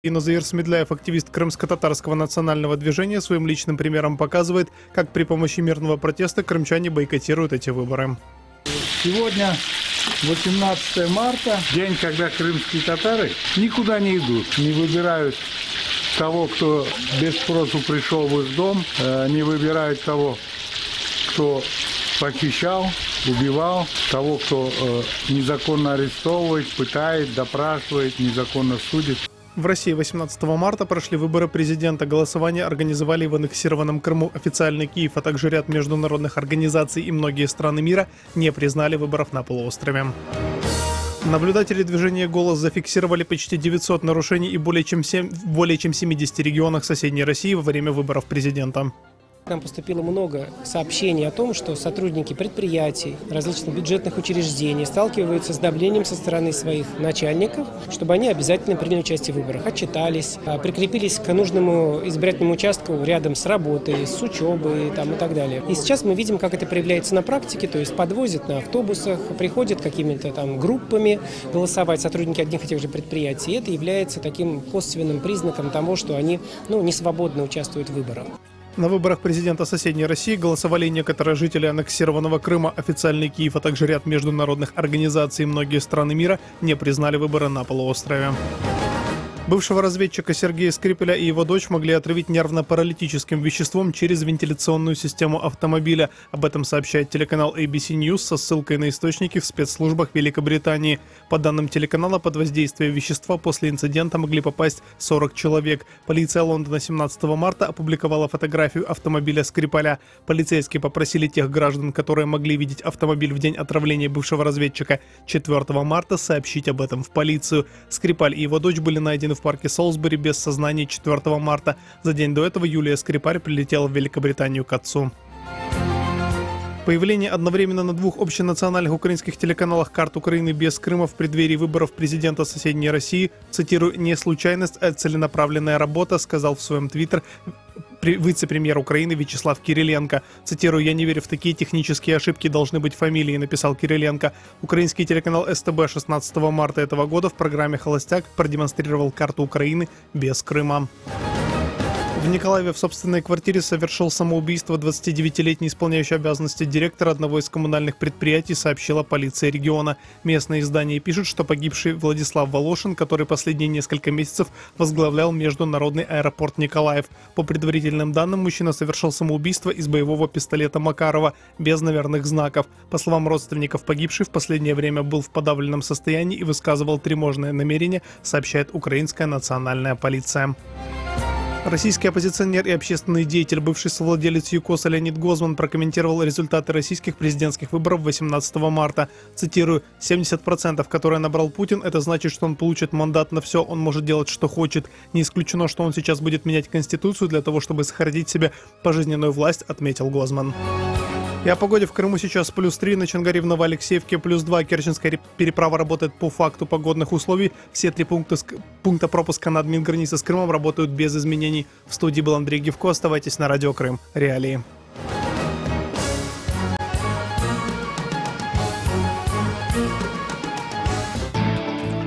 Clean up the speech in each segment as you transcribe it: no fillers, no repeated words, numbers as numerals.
Назаир Смедляев, активист крымско-татарского национального движения, своим личным примером показывает, как при помощи мирного протеста крымчане бойкотируют эти выборы. Сегодня 18 марта, день, когда крымские татары никуда не идут, не выбирают того, кто без спросу пришел в их дом, не выбирают того, кто похищал, убивал, того, кто незаконно арестовывает, пытает, допрашивает, незаконно судит. В России 18 марта прошли выборы президента. Голосование организовали в аннексированном Крыму. Официальный Киев, а также ряд международных организаций и многие страны мира не признали выборов на полуострове. Наблюдатели движения «Голос» зафиксировали почти 900 нарушений и более чем 70 регионах соседней России во время выборов президента. К нам поступило много сообщений о том, что сотрудники предприятий, различных бюджетных учреждений сталкиваются с давлением со стороны своих начальников, чтобы они обязательно приняли участие в выборах, отчитались, прикрепились к нужному избирательному участку рядом с работой, с учебой и так далее. И сейчас мы видим, как это проявляется на практике, то есть подвозят на автобусах, приходят какими-то группами голосовать сотрудники одних и тех же предприятий. И это является таким косвенным признаком того, что они не свободно участвуют в выборах. На выборах президента соседней России голосовали некоторые жители аннексированного Крыма. Официальный Киев, а также ряд международных организаций и многие страны мира не признали выборы на полуострове. Бывшего разведчика Сергея Скрипеля и его дочь могли отравить нервно-паралитическим веществом через вентиляционную систему автомобиля. Об этом сообщает телеканал ABC News со ссылкой на источники в спецслужбах Великобритании. По данным телеканала, под воздействие вещества после инцидента могли попасть 40 человек. Полиция Лондона 17 марта опубликовала фотографию автомобиля Скрипаля. Полицейские попросили тех граждан, которые могли видеть автомобиль в день отравления бывшего разведчика 4 марта, сообщить об этом в полицию. Скрипаль и его дочь были найдены в парке Солсбери без сознания 4 марта. За день до этого Юлия Скрипаль прилетела в Великобританию к отцу. Появление одновременно на двух общенациональных украинских телеканалах карт Украины без Крыма в преддверии выборов президента соседней России, цитирую, «не случайность, а целенаправленная работа», сказал в своем твиттер вице-премьер Украины Вячеслав Кириленко. Цитирую, «Я не верю в такие технические ошибки, должны быть фамилии», написал Кириленко. Украинский телеканал СТБ 16 марта этого года в программе «Холостяк» продемонстрировал карту Украины без Крыма. В Николаеве в собственной квартире совершил самоубийство 29-летний исполняющий обязанности директора одного из коммунальных предприятий, сообщила полиция региона. Местные издания пишут, что погибший Владислав Волошин, который последние несколько месяцев возглавлял международный аэропорт Николаев. По предварительным данным, мужчина совершил самоубийство из боевого пистолета Макарова, без номерных знаков. По словам родственников, погибший в последнее время был в подавленном состоянии и высказывал тревожное намерение, сообщает украинская национальная полиция. Российский оппозиционер и общественный деятель, бывший совладелец ЮКОСа Леонид Гозман прокомментировал результаты российских президентских выборов 18 марта. Цитирую, «70%, которые набрал Путин, это значит, что он получит мандат на все, он может делать, что хочет. Не исключено, что он сейчас будет менять Конституцию для того, чтобы сохранить себе пожизненную власть», отметил Гозман. И о погоде. В Крыму сейчас +3, на Чангаре в Новоалексеевке +2. Керченская переправа работает по факту погодных условий. Все 3 пункта пропуска на админгранице с Крымом работают без изменений. В студии был Андрей Гивко. Оставайтесь на Радио Крым. Реалии.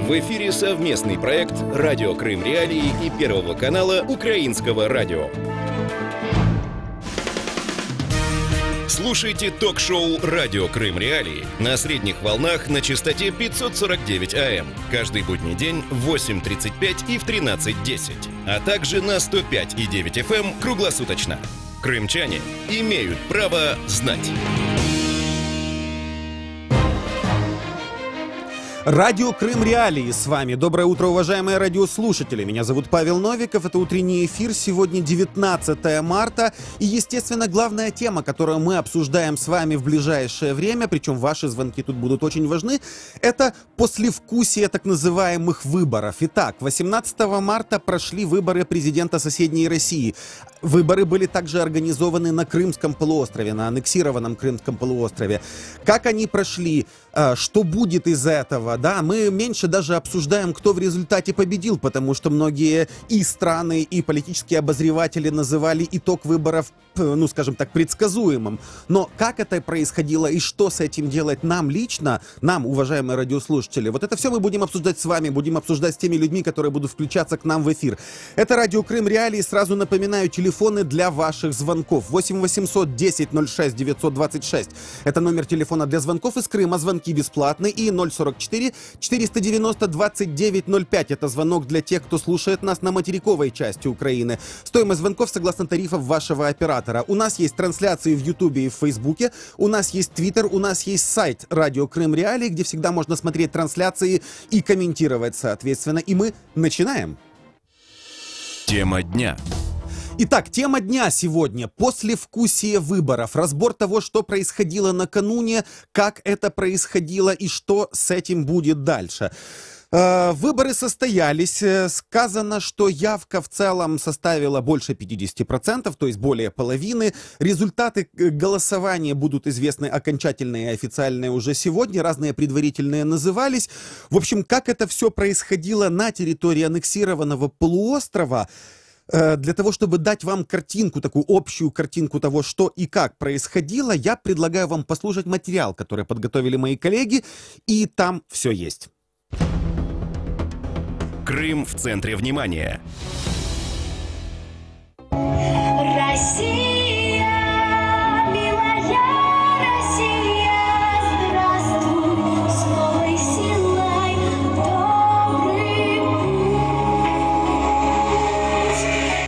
В эфире совместный проект «Радио Крым Реалии» и Первого канала Украинского радио. Слушайте ток-шоу «Радио Крым Реалии» на средних волнах на частоте 549 АМ. Каждый будний день в 8:35 и в 13:10. А также на 105,9 FM круглосуточно. Крымчане имеют право знать. Радио Крым Реалии с вами. Доброе утро, уважаемые радиослушатели. Меня зовут Павел Новиков. Это утренний эфир. Сегодня 19 марта. И, естественно, главная тема, которую мы обсуждаем с вами в ближайшее время, причем ваши звонки тут будут очень важны, это послевкусие так называемых выборов. Итак, 18 марта прошли выборы президента соседней России. Выборы были также организованы на Крымском полуострове, на аннексированном Крымском полуострове. Как они прошли? что будет из этого, да, мы меньше даже обсуждаем, кто в результате победил, потому что многие и страны, и политические обозреватели называли итог выборов, ну, скажем так, предсказуемым. Но как это происходило и что с этим делать нам лично, нам, уважаемые радиослушатели, вот это все мы будем обсуждать с вами, будем обсуждать с теми людьми, которые будут включаться к нам в эфир. Это Радио Крым Реалии. Сразу напоминаю, телефоны для ваших звонков. 8 800 10 06 926. Это номер телефона для звонков из Крыма. Звонки бесплатные. И 044 490 29 05. Это звонок для тех, кто слушает нас на материковой части Украины. Стоимость звонков согласно тарифов вашего оператора. У нас есть трансляции в Ютубе и в Фейсбуке. У нас есть Твиттер. У нас есть сайт Радио Крым Реалии, где всегда можно смотреть трансляции и комментировать соответственно. И мы начинаем. Тема дня. Итак, тема дня сегодня. Послевкусие выборов. Разбор того, что происходило накануне, как это происходило и что с этим будет дальше. Выборы состоялись. Сказано, что явка в целом составила больше 50%, то есть более половины. Результаты голосования будут известны окончательные и официальные уже сегодня. Разные предварительные назывались. В общем, как это все происходило на территории аннексированного полуострова, для того, чтобы дать вам картинку, такую общую картинку того, что и как происходило, я предлагаю вам послушать материал, который подготовили мои коллеги, и там все есть. Крым в центре внимания. Россия, милая Россия, здравствуй с новой силой, добрый путь.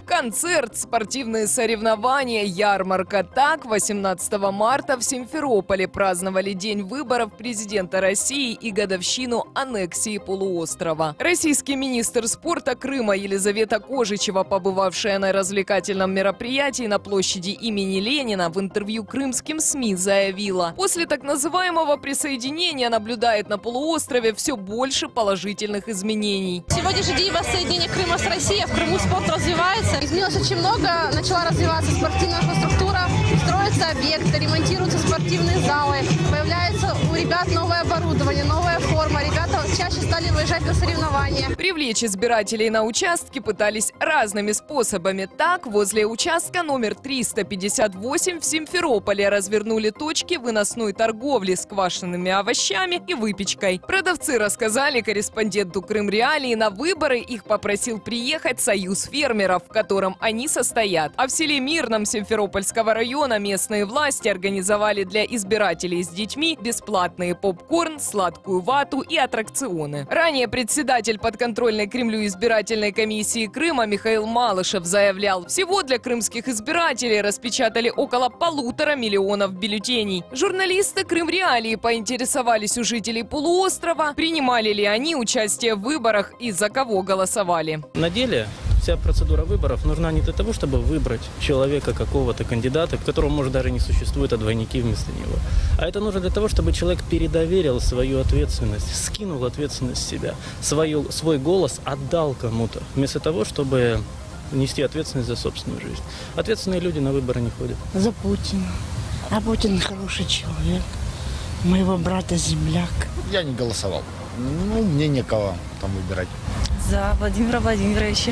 Концерт, спортивные соревнования, ярмарка. Так, 18 марта в Симферополе праздновали День выборов президента России и годовщину аннексии полуострова. Российский министр спорта Крыма Елизавета Кожичева, побывавшая на развлекательном мероприятии на площади имени Ленина, в интервью крымским СМИ заявила: после так называемого присоединения наблюдает на полуострове все больше положительных изменений. Сегодняшний день воссоединения Крыма с Россией. В Крыму спорт развивается. Изменилось очень много. Начала развиваться спортивная инфраструктура, строятся объекты, ремонтируются спортивные залы. Появляется у ребят новое оборудование, новая форма. Ребята чаще стали выезжать на соревнования. Привлечь избирателей на участки пытались разными способами. Так, возле участка номер 358 в Симферополе развернули точки выносной торговли с квашенными овощами и выпечкой. Продавцы рассказали корреспонденту Крым Реалии, на выборы их попросил приехать Союз фермеров, в котором они состоят. А в селе Мирном Симферопольского района местные власти организовали для избирателей с детьми бесплатные попкорн, сладкую вату и аттракционы. Ранее председатель подконтрольной Кремлю избирательной комиссии Крыма Михаил Малышев заявлял: всего для крымских избирателей распечатали около 1,5 миллиона бюллетеней. Журналисты Крым Реалии поинтересовались у жителей полуострова, принимали ли они участие в выборах и за кого голосовали. На деле вся процедура выборов нужна не для того, чтобы выбрать человека, какого-то кандидата, которого, может, даже не существует, а двойники вместо него. А это нужно для того, чтобы человек передоверил свою ответственность, скинул ответственность с себя, свой голос отдал кому-то, вместо того, чтобы нести ответственность за собственную жизнь. Ответственные люди на выборы не ходят. За Путина. А Путин хороший человек. Моего брата земляк. Я не голосовал. Ну, мне некого там выбирать. За Владимира Владимировича,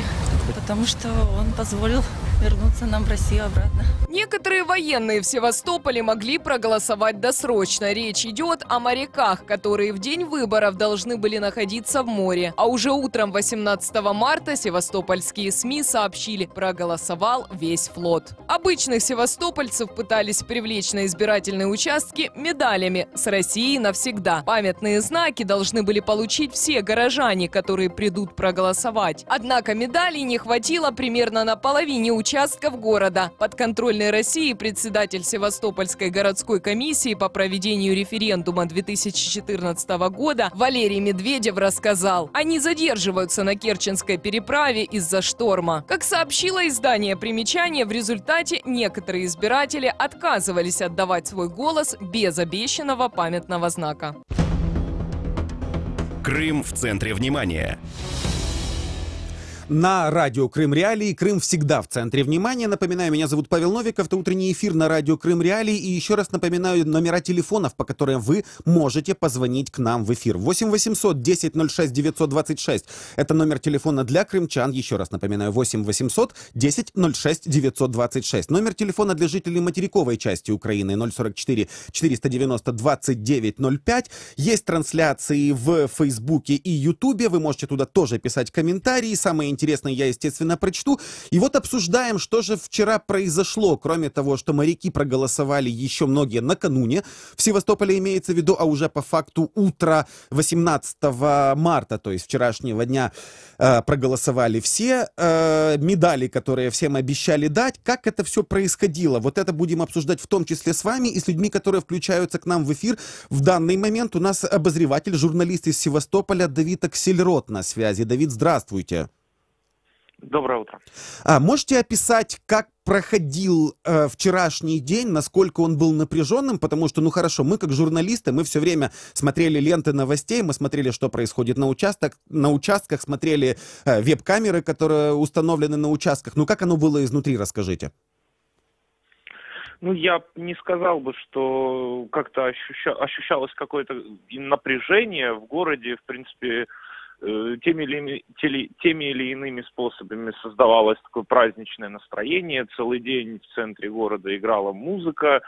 потому что он позволил вернуться нам в Россию обратно. Некоторые военные в Севастополе могли проголосовать досрочно. Речь идет о моряках, которые в день выборов должны были находиться в море. А уже утром 18 марта севастопольские СМИ сообщили: проголосовал весь флот. Обычных севастопольцев пытались привлечь на избирательные участки медалями «С Россией навсегда». Памятные знаки должны были получить все горожане, которые придут проголосовать. Однако медалей не хватило примерно на половине участков города. Подконтрольный России председатель Севастопольской городской комиссии по проведению референдума 2014 года Валерий Медведев рассказал: они задерживаются на Керченской переправе из-за шторма. Как сообщило издание «Примечание», в результате некоторые избиратели отказывались отдавать свой голос без обещанного памятного знака. Крым в центре внимания. на радио Крым Реалии. Крым всегда в центре внимания. Напоминаю, меня зовут Павел Новиков. Это утренний эфир на радио Крым Реалии. И еще раз напоминаю номера телефонов, по которым вы можете позвонить к нам в эфир. 8 800 10 06 926. Это номер телефона для крымчан. Еще раз напоминаю, 8 800 10 06 926. Номер телефона для жителей материковой части Украины 044 490 2905. Есть трансляции в Фейсбуке и Ютубе. Вы можете туда тоже писать комментарии. Самое интересное я, естественно, прочту. И вот обсуждаем, что же вчера произошло. Кроме того, что моряки проголосовали еще многие накануне. В Севастополе имеется в виду, а уже по факту утра 18 марта, то есть вчерашнего дня, проголосовали все. Медали, которые всем обещали дать. Как это все происходило? Вот это будем обсуждать в том числе с вами и с людьми, которые включаются к нам в эфир. В данный момент у нас обозреватель, журналист из Севастополя Давид Аксельрод на связи. Давид, здравствуйте. Доброе утро. Можете описать, как проходил вчерашний день, насколько он был напряженным? Потому что, ну хорошо, мы как журналисты, мы все время смотрели ленты новостей, мы смотрели, что происходит на участках, смотрели веб-камеры, которые установлены на участках. Ну как оно было изнутри, расскажите. Ну, я не сказал бы, что как-то ощущалось какое-то напряжение в городе. В принципе, теми или иными способами создавалось такое праздничное настроение. Целый день в центре города играла музыка,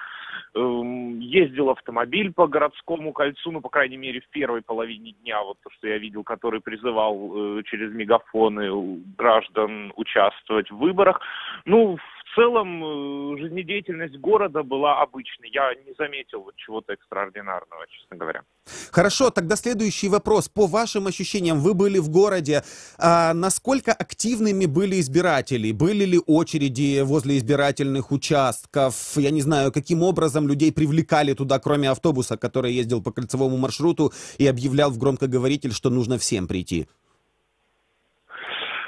ездил автомобиль по городскому кольцу, ну, по крайней мере, в первой половине дня, вот то, что я видел, который призывал через мегафоны граждан участвовать в выборах. Ну, в целом, жизнедеятельность города была обычной. Я не заметил вот чего-то экстраординарного, честно говоря. Хорошо, тогда следующий вопрос. По вашим ощущениям, вы были в городе. Насколько активными были избиратели? Были ли очереди возле избирательных участков? Я не знаю, каким образом людей привлекали туда, кроме автобуса, который ездил по кольцевому маршруту и объявлял в громкоговоритель, что нужно всем прийти?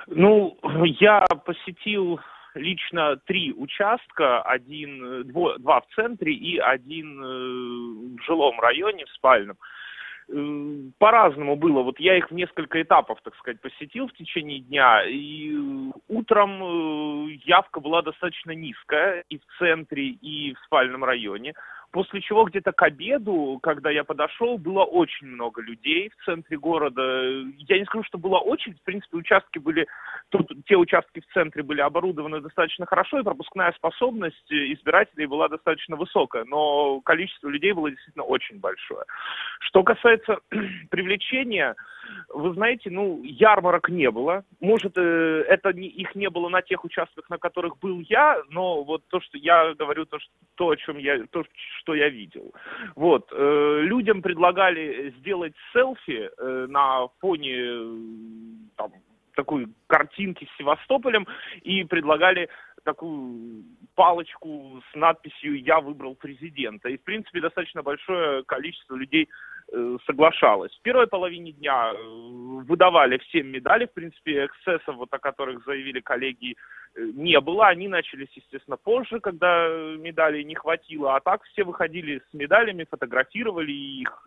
Ну, я посетил лично 3 участка, два в центре и один в жилом районе, в спальном. По-разному было. Вот я их в несколько этапов, так сказать, посетил в течение дня. И утром явка была достаточно низкая и в центре, и в спальном районе. После чего где-то к обеду, когда я подошел, было очень много людей в центре города. Я не скажу, что была очередь. В принципе, те участки в центре были оборудованы достаточно хорошо, и пропускная способность избирателей была достаточно высокая. Но количество людей было действительно очень большое. Что касается привлечения, вы знаете, ну, ярмарок не было. Может, их не было на тех участках, на которых был я, но вот то, что я говорю, то, что я видел. Вот. Людям предлагали сделать селфи на фоне такой картинки с Севастополем и предлагали такую палочку с надписью «Я выбрал президента». И, в принципе, достаточно большое количество людей соглашалось. В первой половине дня выдавали всем медали. В принципе, эксцессов, вот о которых заявили коллеги, не было. Они начались, естественно, позже, когда медалей не хватило. А так все выходили с медалями, фотографировали их,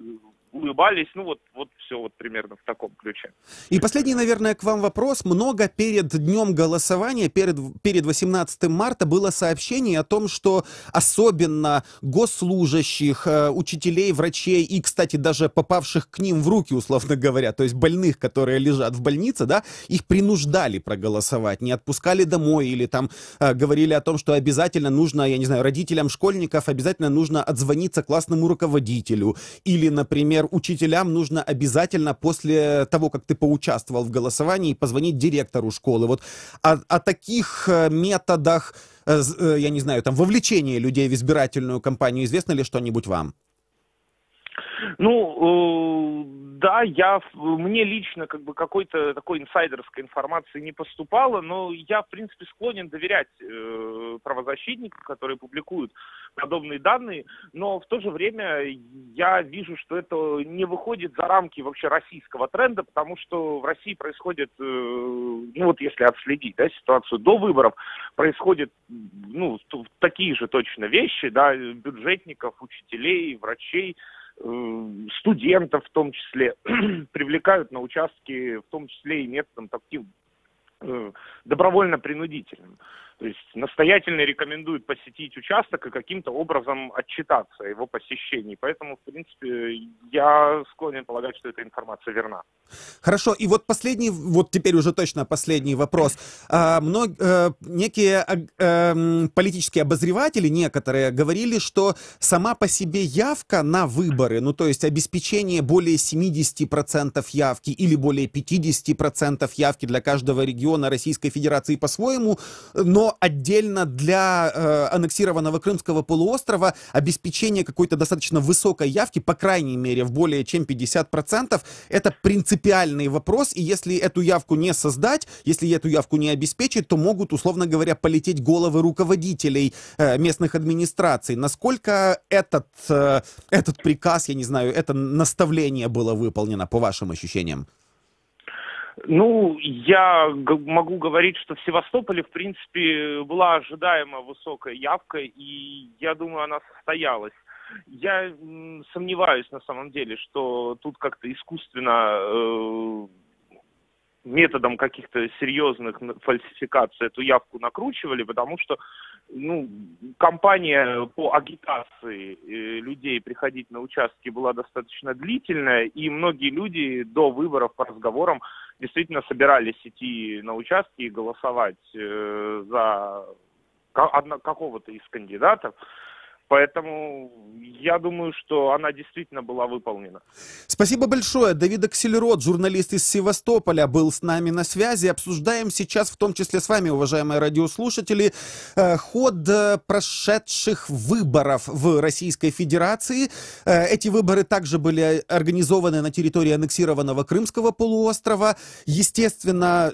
улыбались. Ну вот все вот примерно в таком ключе. И последний, наверное, к вам вопрос. Много перед днем голосования, перед 18 марта было сообщение о том, что особенно госслужащих, учителей, врачей и, кстати, даже попавших к ним в руки, условно говоря, то есть больных, которые лежат в больнице, да, их принуждали проголосовать, не отпускали домой или там говорили о том, что обязательно нужно, я не знаю, родителям школьников обязательно нужно отзвониться классному руководителю или, например, учителям нужно обязательно после того, как ты поучаствовал в голосовании, позвонить директору школы. Вот о таких методах, я не знаю, там, вовлечения людей в избирательную кампанию известно ли что-нибудь вам? Ну, да, мне лично как бы какой-то такой инсайдерской информации не поступало, но я, в принципе, склонен доверять правозащитникам, которые публикуют подобные данные, но в то же время я вижу, что это не выходит за рамки вообще российского тренда, потому что в России происходит, ну вот если отследить, да, ситуацию до выборов, происходят, ну, такие же точно вещи, да, бюджетников, учителей, врачей, студентов в том числе привлекают на участки, в том числе и методом таким добровольно-принудительным. То есть настоятельно рекомендуют посетить участок и каким-то образом отчитаться о его посещении. Поэтому, в принципе, я склонен полагать, что эта информация верна. Хорошо, и вот последний, вот теперь уже точно последний вопрос. Некие политические обозреватели, некоторые, говорили, что сама по себе явка на выборы, ну то есть обеспечение более 70% явки или более 50% явки для каждого региона Российской Федерации по-своему, но отдельно для аннексированного Крымского полуострова обеспечение какой-то достаточно высокой явки, по крайней мере, в более чем 50%, это принципиальный вопрос, и если эту явку не создать, если эту явку не обеспечить, то могут, условно говоря, полететь головы руководителей местных администраций. Насколько этот приказ, я не знаю, это наставление было выполнено, по вашим ощущениям? Ну, я могу говорить, что в Севастополе, в принципе, была ожидаема высокая явка, и я думаю, она состоялась. Я сомневаюсь на самом деле, что тут как-то искусственно методом каких-то серьезных фальсификаций эту явку накручивали, потому что кампания по агитации людей приходить на участки была достаточно длительная, и многие люди до выборов по разговорам действительно собирались идти на участки и голосовать за какого-то из кандидатов. Поэтому я думаю, что она действительно была выполнена. Спасибо большое. Давид Аксельрод, журналист из Севастополя, был с нами на связи. Обсуждаем сейчас, в том числе с вами, уважаемые радиослушатели, ход прошедших выборов в Российской Федерации. Эти выборы также были организованы на территории аннексированного Крымского полуострова. Естественно,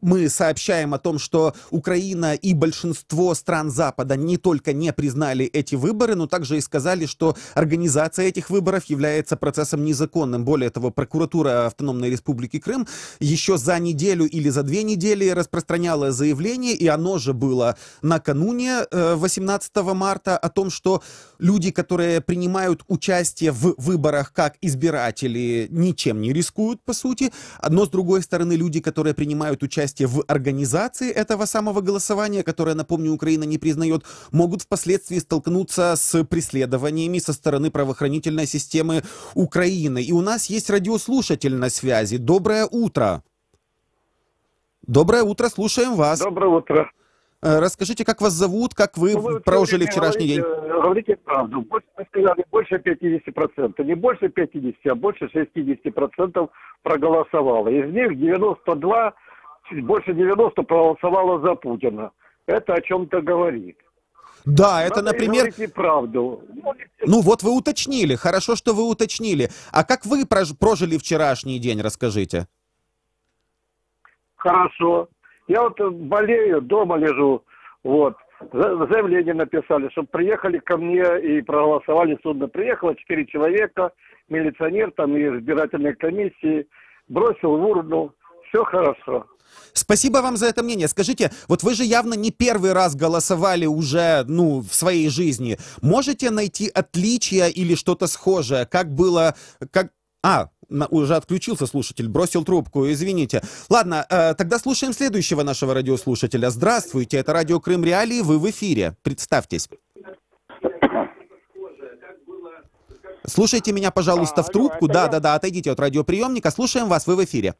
мы сообщаем о том, что Украина и большинство стран Запада не только не признали эти выборы, но также и сказали, что организация этих выборов является процессом незаконным. Более того, прокуратура Автономной Республики Крым еще за неделю или за 2 недели распространяла заявление, и оно же было накануне 18 марта, о том, что люди, которые принимают участие в выборах как избиратели, ничем не рискуют, по сути, но, с другой стороны, люди, которые принимают участие в организации этого самого голосования, которое, напомню, Украина не признает, могут впоследствии столкнуться с преследованиями со стороны правоохранительной системы Украины. И у нас есть радиослушатель на связи. Доброе утро. Доброе утро, слушаем вас. Доброе утро. Расскажите, как вас зовут, как вы прожили вчерашний день? Говорите правду. Больше 50%. Не больше 50%, а больше 60% проголосовало. Из них 92%, больше 90% проголосовало за Путина. Это о чем-то говорит. Да, это, например... Говорите правду. Ну вот вы уточнили, хорошо, что вы уточнили. А как вы прожили вчерашний день, расскажите? Хорошо. Я вот болею, дома лежу, вот. Заявление написали, чтобы приехали ко мне и проголосовали судно. Приехало 4 человека, милиционер там и избирательной комиссии, бросил в урну, все хорошо. Спасибо вам за это мнение. Скажите, вот вы же явно не первый раз голосовали уже, в своей жизни. Можете найти отличия или что-то схожее? Как было... уже отключился слушатель, бросил трубку, извините. Ладно, тогда слушаем следующего нашего радиослушателя. Здравствуйте, это радио Крым Реалии, вы в эфире. Представьтесь. Слушайте меня, пожалуйста, в трубку. Да, отойдите от радиоприемника. Слушаем вас, вы в эфире.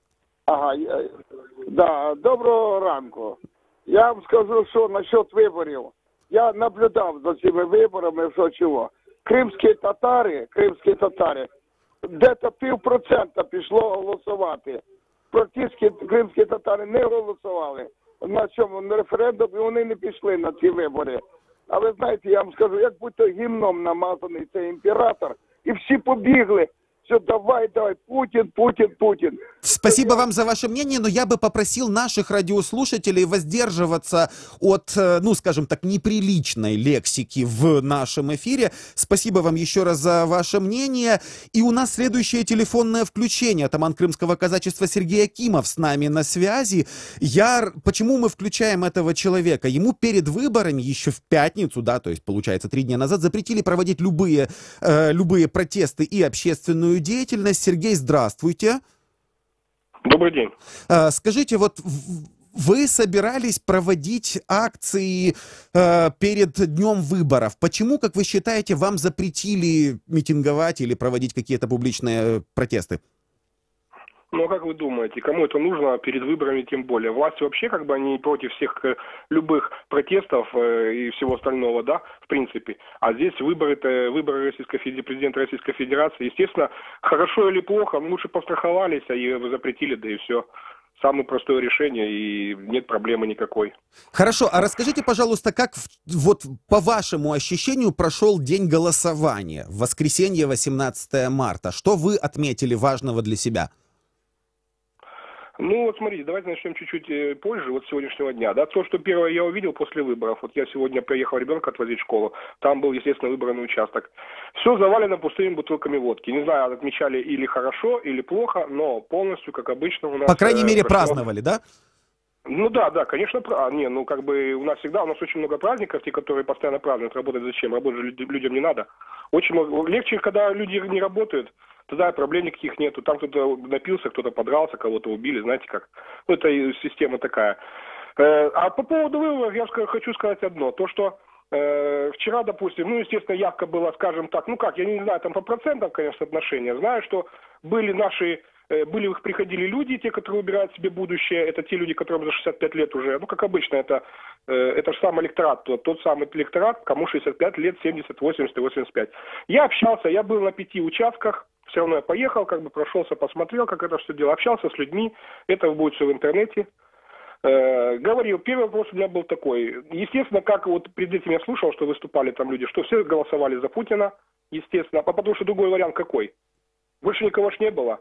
Да, доброго ранку. Я вам скажу, що насчет виборів. Я наблюдав за цими виборами, що чого. Кримські татари, де-то 0,5% пішло голосувати. Практично кримські татари не голосували на цьому референдумі, вони не пішли на ці вибори. А ви знаєте, я вам скажу, як будь-то гімном намазаний цей імператор, і всі побігли. Все, давай, Путин. Спасибо вам за ваше мнение, но я бы попросил наших радиослушателей воздерживаться от, скажем так, неприличной лексики в нашем эфире. Спасибо вам еще раз за ваше мнение. И у нас следующее телефонное включение. Атаман крымского казачества Сергей Акимов с нами на связи. Почему мы включаем этого человека? Ему перед выборами, еще в пятницу, то есть, получается, 3 дня назад, запретили проводить любые протесты и общественную деятельность. Сергей, здравствуйте. Добрый день. Скажите, вот Вы собирались проводить акции перед днем выборов. Почему, как вы считаете, вам запретили митинговать или проводить какие-то публичные протесты? Ну, а как вы думаете, кому это нужно перед выборами тем более? Власти вообще как бы они против всех любых протестов и всего остального, да, в принципе. А здесь выборы президента Российской Федерации. Естественно, хорошо или плохо, лучше постраховались, а и запретили, да и все. Самое простое решение, и нет проблемы никакой. Хорошо, а расскажите, пожалуйста, как вот по вашему ощущению прошел день голосования в воскресенье 18 марта? Что вы отметили важного для себя? Ну, вот смотрите, давайте начнем чуть-чуть позже, вот с сегодняшнего дня. Да, то, что первое я увидел после выборов, вот я сегодня приехал ребенка отвозить в школу, там был, естественно, выборный участок. Все завалено пустыми бутылками водки. Не знаю, отмечали или хорошо, или плохо, но полностью, как обычно, у нас... По крайней мере, праздновали, да? Ну да, конечно, как бы у нас очень много праздников, те, которые постоянно празднуют, работать зачем? Работать же людям не надо. Очень много, легче, когда люди не работают, тогда проблем никаких нету. Там кто-то напился, кто-то подрался, кого-то убили, знаете как. Ну, это система такая. А по поводу выборов я хочу сказать одно. То, что вчера, допустим, ну, естественно, явка была, скажем так, ну как, я не знаю, там по процентам, конечно, отношения. Знаю, что приходили люди, те, которые выбирают себе будущее, это те люди, которым за 65 лет уже, ну, как обычно, это же самый электорат, тот самый электорат, кому 65 лет, 70, 80 и 85. Я общался, я был на 5 участках, все равно я поехал, как бы прошелся, посмотрел, как это все дело, общался с людьми, это будет все в интернете. Говорил, первый вопрос у меня был такой, естественно, как вот перед этим я слушал, что выступали там люди, что все голосовали за Путина, естественно, потому что другой вариант какой? Больше никого ж не было.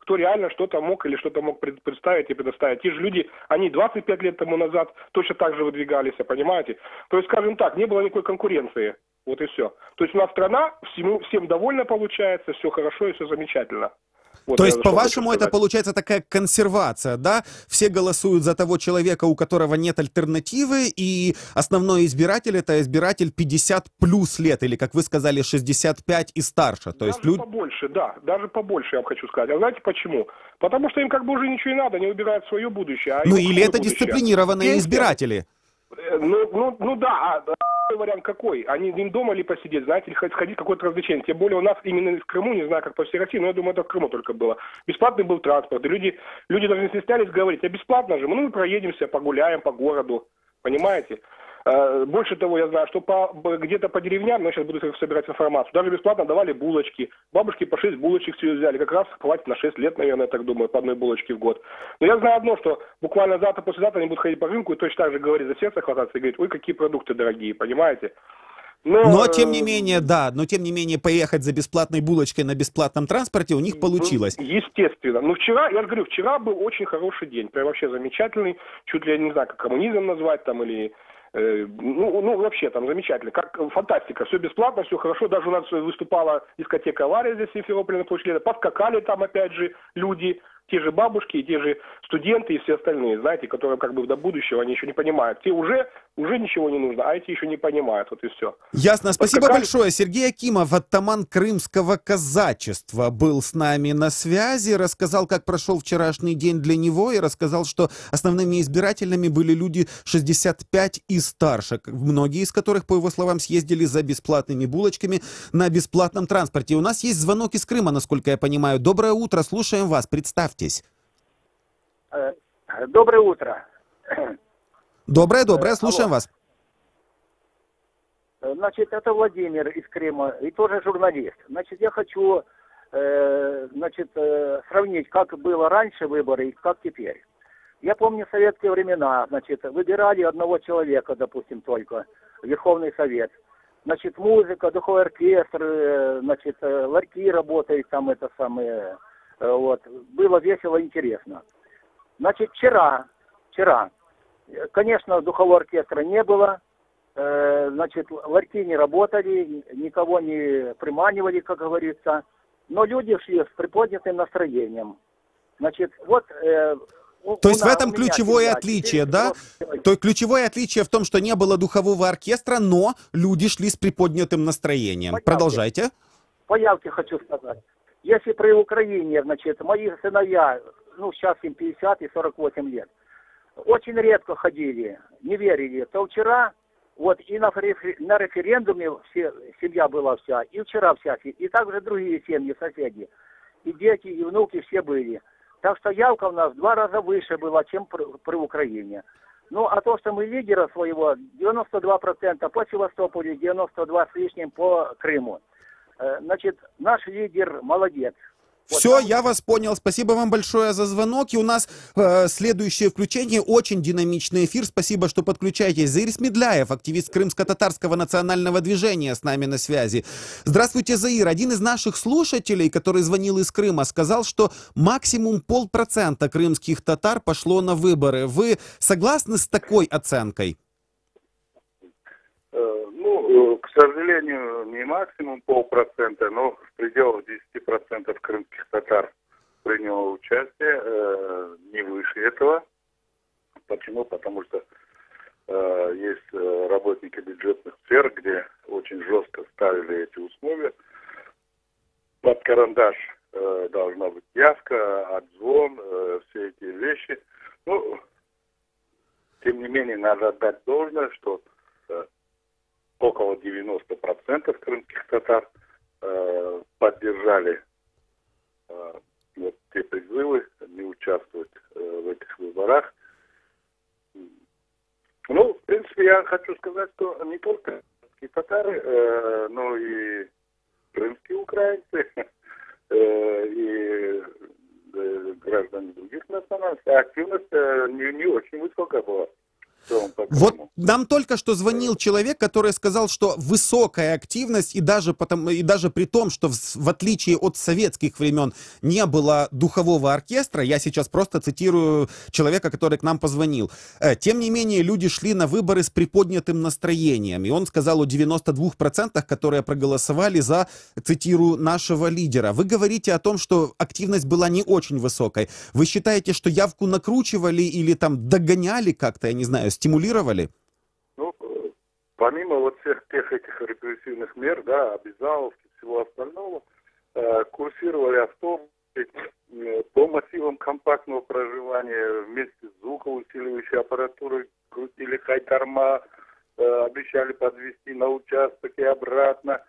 Кто реально что-то мог или что-то мог представить и предоставить. Те же люди, они 25 лет тому назад точно так же выдвигались, понимаете? То есть, скажем так, не было никакой конкуренции. Вот и все. То есть у нас страна, всем довольна получается, все хорошо и все замечательно. Вот. То есть, по-вашему, это получается такая консервация, да? Все голосуют за того человека, у которого нет альтернативы, и основной избиратель — это избиратель 50 плюс лет, или, как вы сказали, 65 и старше. То есть побольше, да, даже побольше, я вам хочу сказать. А знаете почему? Потому что им как бы уже ничего не надо, они выбирают свое будущее. Ну, или это дисциплинированные избиратели. Ну да, вариант какой? Им дома ли посидеть, знаете, или сходить в какое-то развлечение. Тем более у нас именно в Крыму, не знаю, как по всей России, но я думаю, это в Крыму только было. Бесплатный был транспорт, и люди даже не стеснялись говорить, а бесплатно же, мы проедемся, погуляем по городу, понимаете? Больше того, я знаю, что где-то по деревням, но сейчас буду собирать информацию, даже бесплатно давали булочки. Бабушки по 6 булочек себе взяли, как раз хватит на 6 лет, наверное, я так думаю, по одной булочке в год. Но я знаю одно, что буквально завтра, послезавтра они будут ходить по рынку и точно так же говорить, за сердце хвататься и говорить, ой, какие продукты дорогие, понимаете? Но тем не менее, поехать за бесплатной булочкой на бесплатном транспорте у них получилось. Естественно. Но вчера, я же говорю, вчера был очень хороший день, прям вообще замечательный, чуть ли я не знаю, как коммунизм назвать там или... вообще там замечательно, как фантастика, все бесплатно, все хорошо, даже у нас выступала дискотека «Авария» здесь в Симферополе на площади, поскакали там опять же люди, те же бабушки, и те же студенты и все остальные, знаете, которые как бы до будущего, они еще не понимают. Те уже ничего не нужно, а эти еще не понимают, вот и все. Ясно, спасибо большое. Сергей Акимов, оттаман крымского казачества, был с нами на связи, рассказал, как прошел вчерашний день для него, и рассказал, что основными избирателями были люди 65 и старше, многие из которых, по его словам, съездили за бесплатными булочками на бесплатном транспорте. У нас есть звонок из Крыма, насколько я понимаю. Доброе утро, слушаем вас, представьтесь. Доброе утро. Доброе, слушаем вас. Значит, это Владимир из Крыма, и тоже журналист. Значит, я хочу сравнить, как было раньше выборы и как теперь. Я помню советские времена, значит, выбирали одного человека, допустим, только, Верховный Совет. Значит, музыка, духовой оркестр, значит, ларьки работают, там это самое, вот. Было весело, интересно. Значит, вчера, конечно, духового оркестра не было, значит, ларьки не работали, никого не приманивали, как говорится, но люди шли с приподнятым настроением. Значит, вот... То есть в этом ключевое отличие, да? То есть ключевое отличие в том, что не было духового оркестра, но люди шли с приподнятым настроением. Продолжайте. По явке хочу сказать. Если при Украине, значит, мои сыновья, ну, сейчас им 50 и 48 лет, очень редко ходили, не верили. То вчера, вот и на референдуме семья была вся, и вчера вся, и также другие семьи, соседи. И дети, и внуки все были. Так что явка у нас в 2 раза выше была, чем при Украине. Ну, а то, что мы лидера своего, 92% по Севастополю, 92% с лишним по Крыму. Значит, наш лидер молодец. Все, я вас понял. Спасибо вам большое за звонок. И у нас следующее включение. Очень динамичный эфир. Спасибо, что подключаетесь. Заир Смедляев, активист крымско-татарского национального движения, с нами на связи. Здравствуйте, Заир. Один из наших слушателей, который звонил из Крыма, сказал, что максимум 0,5% крымских татар пошло на выборы. Вы согласны с такой оценкой? Ну, к сожалению, не максимум 0,5%, но в пределах 10% крымских татар приняло участие, не выше этого. Почему? Потому что есть работники бюджетных сфер, где очень жестко ставили эти условия. Под карандаш должна быть явка, отзвон, все эти вещи. Ну, тем не менее, надо отдать должное, что около 90% крымских татар поддержали вот те призывы не участвовать в этих выборах. Ну, в принципе, я хочу сказать, что не только крымские татары, но и крымские украинцы, и граждане других национальностей, активность не очень высокая была. Вот нам только что звонил человек, который сказал, что высокая активность, и даже при том, что в отличие от советских времен не было духового оркестра, я сейчас просто цитирую человека, который к нам позвонил, тем не менее люди шли на выборы с приподнятым настроением, и он сказал о 92%, которые проголосовали за, цитирую, нашего лидера. Вы говорите о том, что активность была не очень высокой. Вы считаете, что явку накручивали или там догоняли как-то, я не знаю, стимулировали? Ну, помимо вот всех тех этих репрессивных мер, да, обязаловки, всего остального, курсировали автобусы по массивам компактного проживания вместе с звукоусиливающей аппаратурой, крутили хайдарма, обещали подвезти на участок и обратно,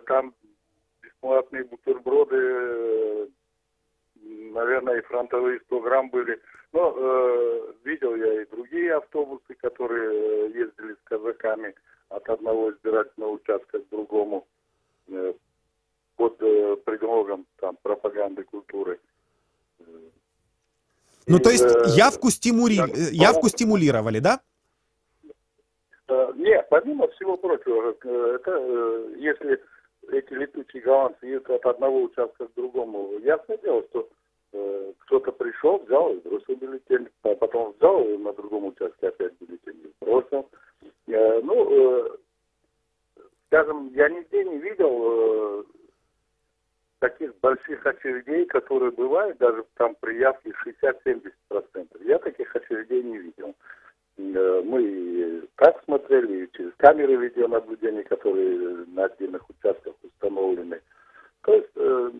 там бесплатные бутерброды, наверное, и фронтовые 100 грамм были. Но видел я и другие автобусы, которые ездили с казаками от одного избирательного участка к другому под предлогом там пропаганды культуры. Ну, то есть явку стимулировали, да? Нет, помимо всего прочего, это если эти летучие голландцы ездят от одного участка к другому, ясное дело, что кто-то пришел, взял и бросил бюллетень, а потом взял и на другом участке опять бюллетень и бросил. Ну, скажем, я нигде не видел таких больших очередей, которые бывают, даже там при явке 60-70%. Я таких очередей не видел. Мы и так смотрели, и через камеры видеонаблюдения, которые на отдельных участках установлены. То есть,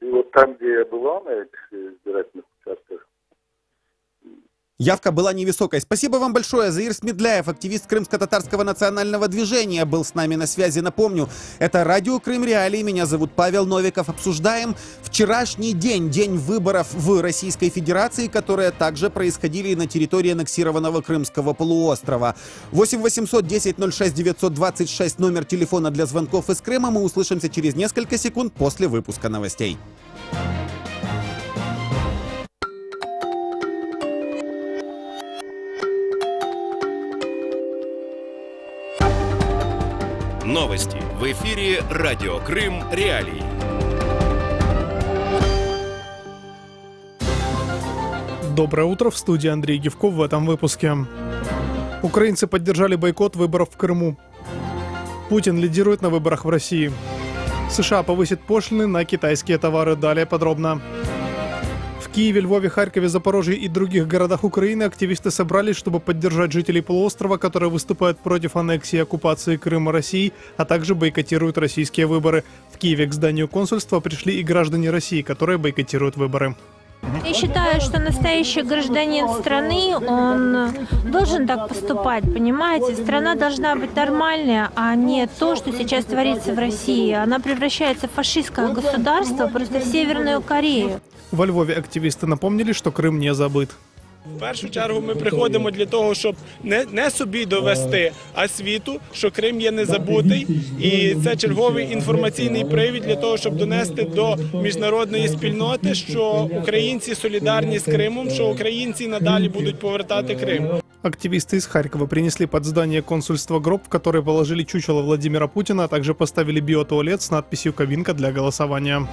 и вот там, где я была, на этих избирательных участках, явка была невысокой. Спасибо вам большое. Заир Смедляев, активист крымско-татарского национального движения, был с нами на связи. Напомню, это радио Крым Реалии. Меня зовут Павел Новиков. Обсуждаем вчерашний день, день выборов в Российской Федерации, которые также происходили на территории аннексированного Крымского полуострова. 8 800 10 06 926 номер телефона для звонков из Крыма. Мы услышимся через несколько секунд после выпуска новостей. Новости в эфире «Радио Крым Реалии». Доброе утро, в студии Андрей Гевков в этом выпуске. Украинцы поддержали бойкот выборов в Крыму. Путин лидирует на выборах в России. США повысит пошлины на китайские товары. Далее подробно. В Киеве, Львове, Харькове, Запорожье и других городах Украины активисты собрались, чтобы поддержать жителей полуострова, которые выступают против аннексии и оккупации Крыма Россией, а также бойкотируют российские выборы. В Киеве к зданию консульства пришли и граждане России, которые бойкотируют выборы. Я считаю, что настоящий гражданин страны, он должен так поступать, понимаете? Страна должна быть нормальная, а не то, что сейчас творится в России. Она превращается в фашистское государство, просто в Северную Корею. Во Львові активісти напомнили, що Крим не забит. В першу чергу ми приходимо для того, щоб не собі довести, а світу, що Крим є незабутий. І це черговий інформаційний привід для того, щоб донести до міжнародної спільноти, що українці солідарні з Кримом, що українці надалі будуть повертати Крим. Активисты из Харькова принесли под здание консульства гроб, в который положили чучело Владимира Путина, а также поставили биотуалет с надписью «Кабинка для голосования».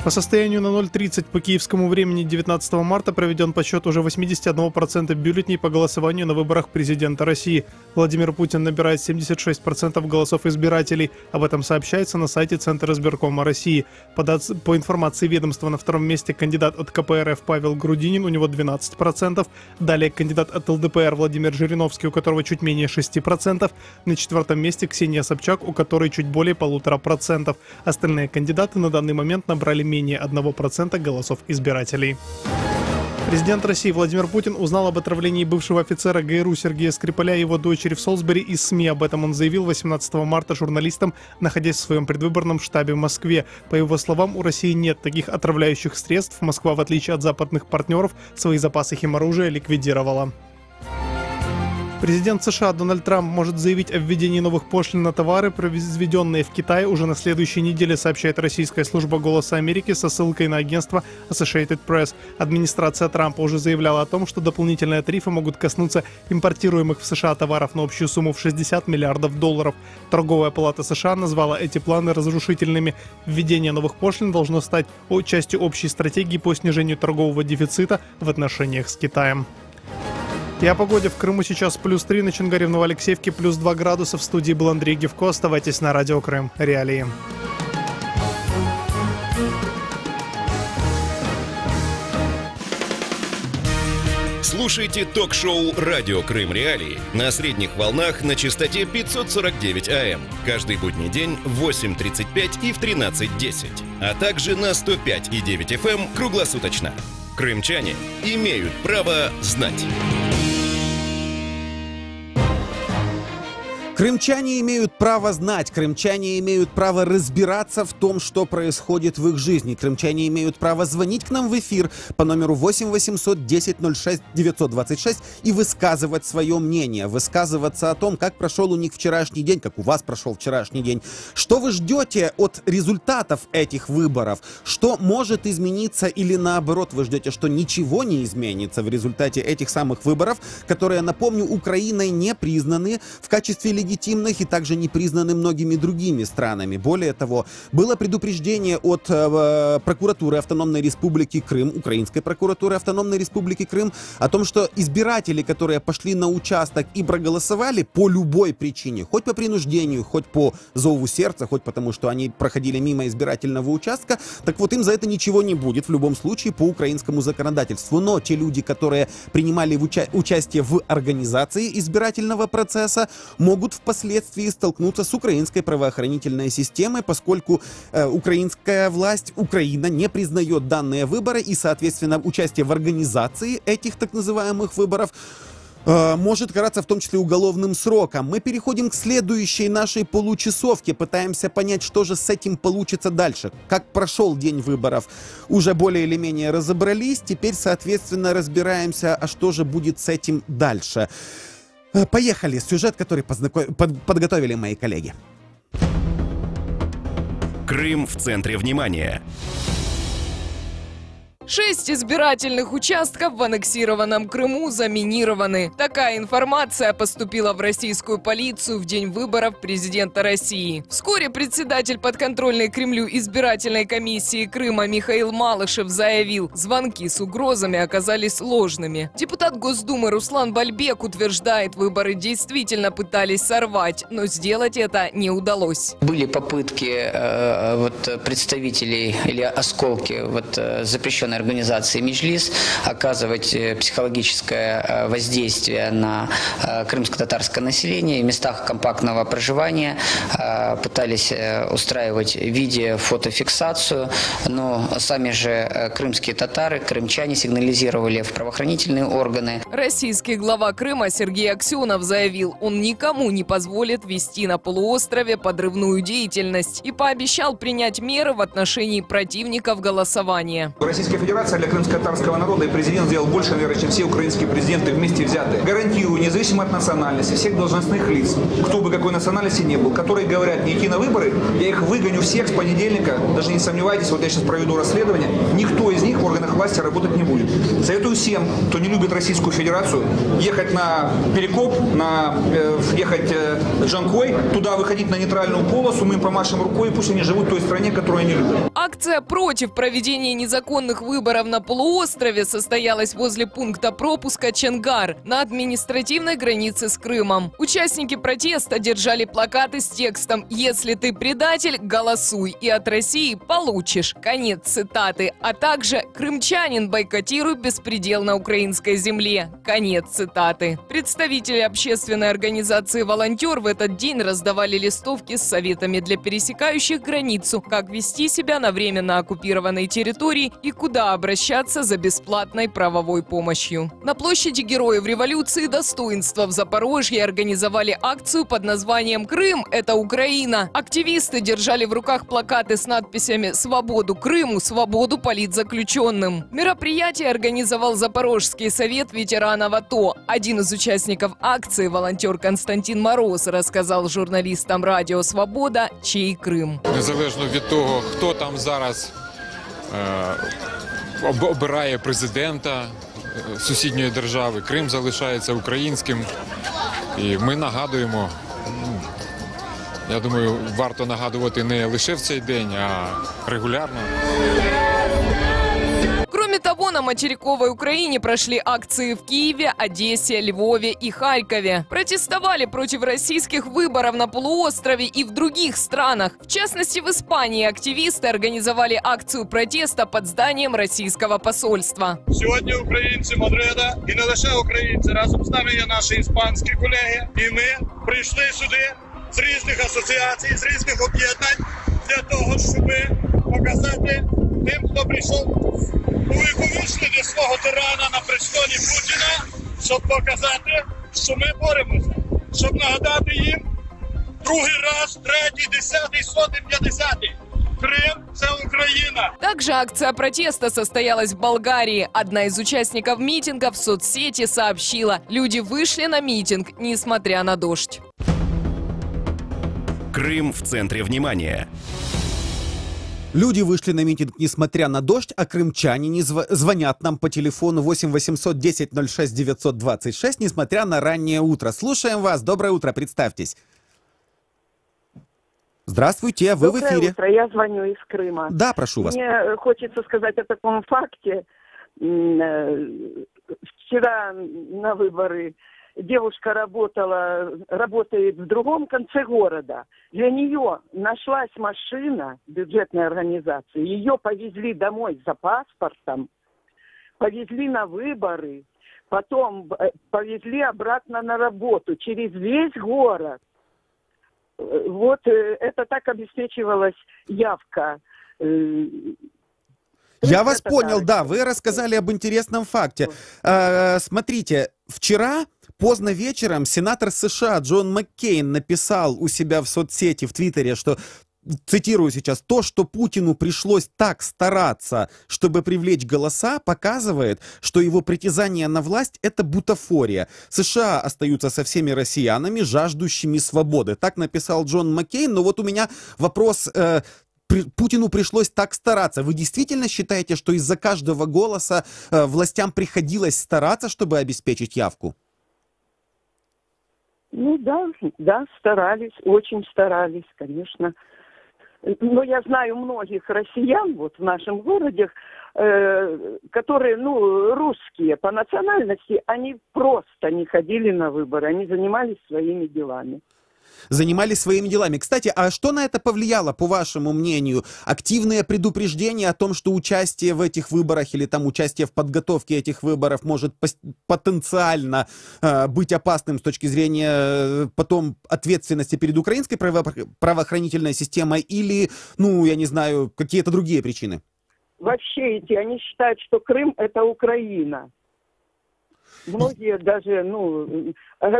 По состоянию на 0:30 по киевскому времени 19 марта проведен подсчет уже 81% бюллетеней по голосованию на выборах президента России. Владимир Путин набирает 76% голосов избирателей. Об этом сообщается на сайте Центра избиркома России. По информации ведомства, на втором месте кандидат от КПРФ Павел Грудинин, у него 12%. Далее кандидат от ЛДПР Владимир Жириновский, у которого чуть менее 6%. На четвертом месте Ксения Собчак, у которой чуть более 1,5%. Остальные кандидаты на данный момент набрали менее 1% голосов избирателей. Президент России Владимир Путин узнал об отравлении бывшего офицера ГРУ Сергея Скрипаля и его дочери в Солсбери из СМИ. Об этом он заявил 18 марта журналистам, находясь в своем предвыборном штабе в Москве. По его словам, у России нет таких отравляющих средств. Москва, в отличие от западных партнеров, свои запасы химоружия ликвидировала. Президент США Дональд Трамп может заявить о введении новых пошлин на товары, произведенные в Китае, уже на следующей неделе, сообщает российская служба «Голоса Америки» со ссылкой на агентство Associated Press. Администрация Трампа уже заявляла о том, что дополнительные тарифы могут коснуться импортируемых в США товаров на общую сумму в $60 миллиардов. Торговая палата США назвала эти планы разрушительными. Введение новых пошлин должно стать частью общей стратегии по снижению торгового дефицита в отношениях с Китаем. И о погоде. В Крыму сейчас +3, на Чонгаре в Новоалексеевке +2 градуса. В студии был Андрей Гевко. Оставайтесь на Радио Крым. Реалии. Слушайте ток-шоу «Радио Крым Реалии» на средних волнах на частоте 549 АМ. Каждый будний день в 8:35 и в 13:10. А также на 105,9 FM круглосуточно. Крымчане имеют право знать. Крымчане имеют право знать, крымчане имеют право разбираться в том, что происходит в их жизни. Крымчане имеют право звонить к нам в эфир по номеру 8 800 10 06 926 и высказывать свое мнение, высказываться о том, как прошел у них вчерашний день, как у вас прошел вчерашний день, что вы ждете от результатов этих выборов, что может измениться или наоборот вы ждете, что ничего не изменится в результате этих самых выборов, которые, напомню, Украиной не признаны в качестве легитимных и также не признаны многими другими странами. Более того, было предупреждение от прокуратуры Автономной Республики Крым, Украинской прокуратуры Автономной Республики Крым, о том, что избиратели, которые пошли на участок и проголосовали по любой причине, хоть по принуждению, хоть по зову сердца, хоть потому, что они проходили мимо избирательного участка, так вот им за это ничего не будет в любом случае по украинскому законодательству. Но те люди, которые принимали участие в организации избирательного процесса, могут впоследствии столкнуться с украинской правоохранительной системой, поскольку украинская власть, Украина не признает данные выборы и, соответственно, участие в организации этих так называемых выборов может караться в том числе уголовным сроком. Мы переходим к следующей нашей получасовке, пытаемся понять, что же с этим получится дальше. Как прошел день выборов, уже более или менее разобрались, теперь, соответственно, разбираемся, а что же будет с этим дальше. Поехали. Сюжет, который подготовили мои коллеги. Крым в центре внимания. 6 избирательных участков в аннексированном Крыму заминированы. Такая информация поступила в российскую полицию в день выборов президента России. Вскоре председатель подконтрольной Кремлю избирательной комиссии Крыма Михаил Малышев заявил, звонки с угрозами оказались ложными. Депутат Госдумы Руслан Бальбек утверждает, выборы действительно пытались сорвать, но сделать это не удалось. Были попытки представителей или осколки запрещенной оппозиционной организации «Меджлис» оказывать психологическое воздействие на крымско-татарское население. В местах компактного проживания пытались устраивать видео-фотофиксацию, но сами же крымские татары, крымчане сигнализировали в правоохранительные органы. Российский глава Крыма Сергей Аксенов заявил, он никому не позволит вести на полуострове подрывную деятельность и пообещал принять меры в отношении противников голосования. Российская Федерация для крымско-татарского народа и президент сделал больше, наверное, чем все украинские президенты вместе взятые. Гарантирую, независимо от национальности, всех должностных лиц, кто бы какой национальности ни был, которые говорят не идти на выборы, я их выгоню всех с понедельника, даже не сомневайтесь, вот я сейчас проведу расследование, никто из них в органах власти работать не будет. Советую всем, кто не любит Российскую Федерацию, ехать на Перекоп, ехать в Джанкой, туда выходить на нейтральную полосу, мы им помашем рукой, и пусть они живут в той стране, которую они любят. Акция против проведения незаконных выборов на полуострове состоялась возле пункта пропуска Чонгар на административной границе с Крымом. Участники протеста держали плакаты с текстом «Если ты предатель, голосуй, и от России получишь». Конец цитаты. А также «Крымчанин, бойкотируй беспредел на украинской земле». Конец цитаты. Представители общественной организации «Волонтер» в этот день раздавали листовки с советами для пересекающих границу, как вести себя на временно оккупированной территории и куда обращаться за бесплатной правовой помощью. На площади Героев Революции Достоинства в Запорожье организовали акцию под названием «Крым – это Украина». Активисты держали в руках плакаты с надписями «Свободу Крыму, свободу политзаключенным». Мероприятие организовал Запорожский совет ветеранов АТО. Один из участников акции, волонтер Константин Мороз, рассказал журналистам радио «Свобода», чий Крим. Незалежно від того, хто там зараз обирає президента сусідньої держави, Крим залишається українським. І ми нагадуємо, я думаю, варто нагадувати не лише в цей день, а регулярно. Кроме того, на материковой Украине прошли акции в Киеве, Одессе, Львове и Харькове. Протестовали против российских выборов на полуострове и в других странах. В частности, в Испании активисты организовали акцию протеста под зданием российского посольства. Сьогодні українці Мадрида, і не лише українці, разом з нами є наші іспанські колеги. І ми прийшли сюди з різних асоціацій, з різних об'єднань для того, щоб показати тим, хто прийшов увіковічнити свого тирана на престолі Путіна, щоб показати, що ми боремося, щоб нагадати їм другий раз, третій, 10-й, 100-й, 50-й. Крым – это Украина. Также акция протеста состоялась в Болгарии. Одна из участников митинга в соцсети сообщила, люди вышли на митинг, несмотря на дождь. Крым в центре внимания. Люди вышли на митинг, несмотря на дождь, а крымчане звонят нам по телефону 8 800 10 06 926, несмотря на раннее утро. Слушаем вас. Доброе утро, представьтесь. Здравствуйте, вы в эфире. Доброе утро, я звоню из Крыма. Да, прошу вас. Мне хочется сказать о таком факте. Вчера на выборы девушка работает в другом конце города. Для нее нашлась машина бюджетной организации. Ее повезли домой за паспортом, повезли на выборы, потом повезли обратно на работу через весь город. Вот это так обеспечивалась явка. Я вас понял, да, вы рассказали об интересном факте. Смотрите, вчера поздно вечером сенатор США Джон Маккейн написал у себя в соцсети, в Твиттере, что, цитирую сейчас, то, что Путину пришлось так стараться, чтобы привлечь голоса, показывает, что его притязание на власть — это бутафория. США остаются со всеми россиянами, жаждущими свободы. Так написал Джон Маккейн. Но вот у меня вопрос... Путину пришлось так стараться. Вы действительно считаете, что из-за каждого голоса властям приходилось стараться, чтобы обеспечить явку? Ну да, старались, очень старались, конечно. Но я знаю многих россиян вот в нашем городе, которые, русские по национальности, они просто не ходили на выборы, они занимались своими делами. занимались своими делами. Кстати, а что на это повлияло, по вашему мнению? Активные предупреждения о том, что участие в этих выборах или там участие в подготовке этих выборов может потенциально быть опасным с точки зрения потом ответственности перед украинской правоохранительной системой или, ну, я не знаю, какие-то другие причины? Вообще они считают, что Крым – это Украина. Многие даже,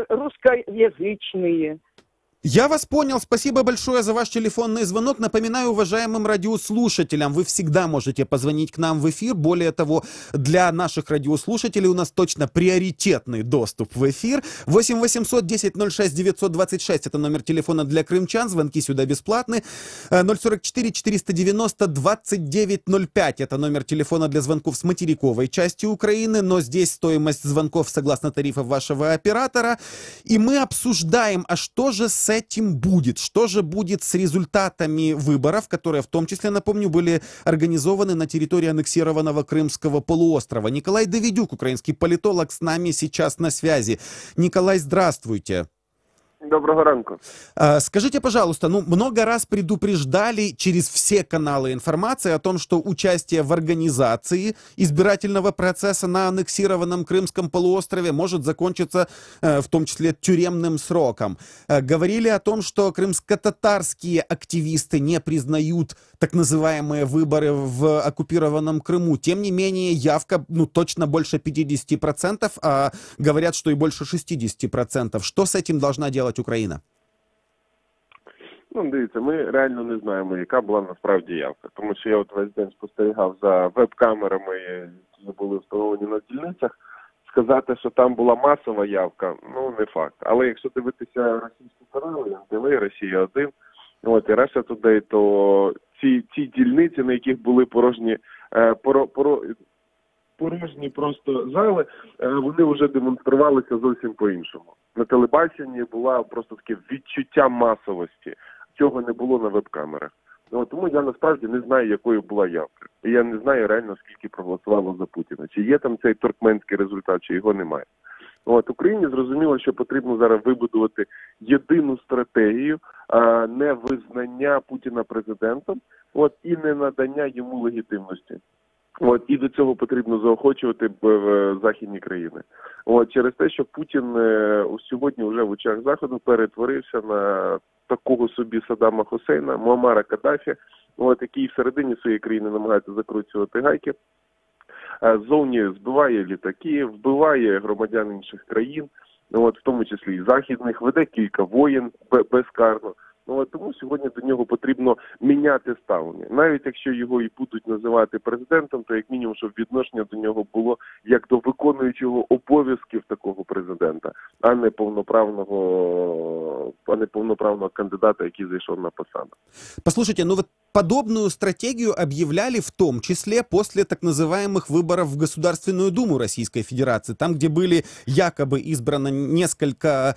русскоязычные. Я вас понял. Спасибо большое за ваш телефонный звонок. Напоминаю уважаемым радиослушателям, вы всегда можете позвонить к нам в эфир. Более того, для наших радиослушателей у нас точно приоритетный доступ в эфир. 8 800 10 06 926 это номер телефона для крымчан. Звонки сюда бесплатны. 044 490 2905 это номер телефона для звонков с материковой части Украины. Но здесь стоимость звонков согласно тарифов вашего оператора. И мы обсуждаем, а что же с этим будет? Что же будет с результатами выборов, которые, в том числе, напомню, были организованы на территории аннексированного Крымского полуострова? Николай Давидюк, украинский политолог, с нами сейчас на связи. Николай, здравствуйте. Доброго ранку. Скажите, пожалуйста, много раз предупреждали через все каналы информации о том, что участие в организации избирательного процесса на аннексированном Крымском полуострове может закончиться в том числе тюремным сроком. Говорили о том, что крымско-татарские активисты не признают так называемые выборы в оккупированном Крыму. Тем не менее, явка точно больше 50%, а говорят, что и больше 60%. Что с этим должна делать Україна? Дивіться, ми реально не знаємо, яка була насправді явка. Тому що я весь день спостерігав за веб-камерами, які були встановлені на дільницях. Сказати, що там була масова явка, не факт. Але якщо дивитися російські канали, НТВ, Росія-1, і Russia Today, то ці дільниці, на яких були порожні просто зали, вони вже демонструвалися зовсім по-іншому. На телебаченні була просто таке відчуття масовості. Цього не було на веб-камерах. Тому я насправді не знаю, якою була явка. І я не знаю реально, скільки проголосувало за Путіна. Чи є там цей туркменський результат, чи його немає. Україні зрозуміло, що потрібно зараз вибудувати єдину стратегію невизнання Путіна президентом і не надання йому легітимності. І до цього потрібно заохочувати західні країни. Через те, що Путін сьогодні вже в очах Заходу перетворився на такого собі Саддама Хусейна, Муаммара Каддафі, який всередині своєї країни намагається закручувати гайки. Ззовні збиває літаки, вбиває громадян інших країн, в тому числі і західних, веде кілька воєн безкарно. Тому сьогодні до нього потрібно міняти ставлення. Навіть якщо його і будуть називати президентом, то як мінімум, щоб відношення до нього було як до виконуючого обов'язків такого президента, а не повноправного кандидата, який зайшов на посаду. Послушайте, подобную стратегию объявляли в том числе после так называемых выборов в Государственную Думу Российской Федерации, там, где были якобы избрано несколько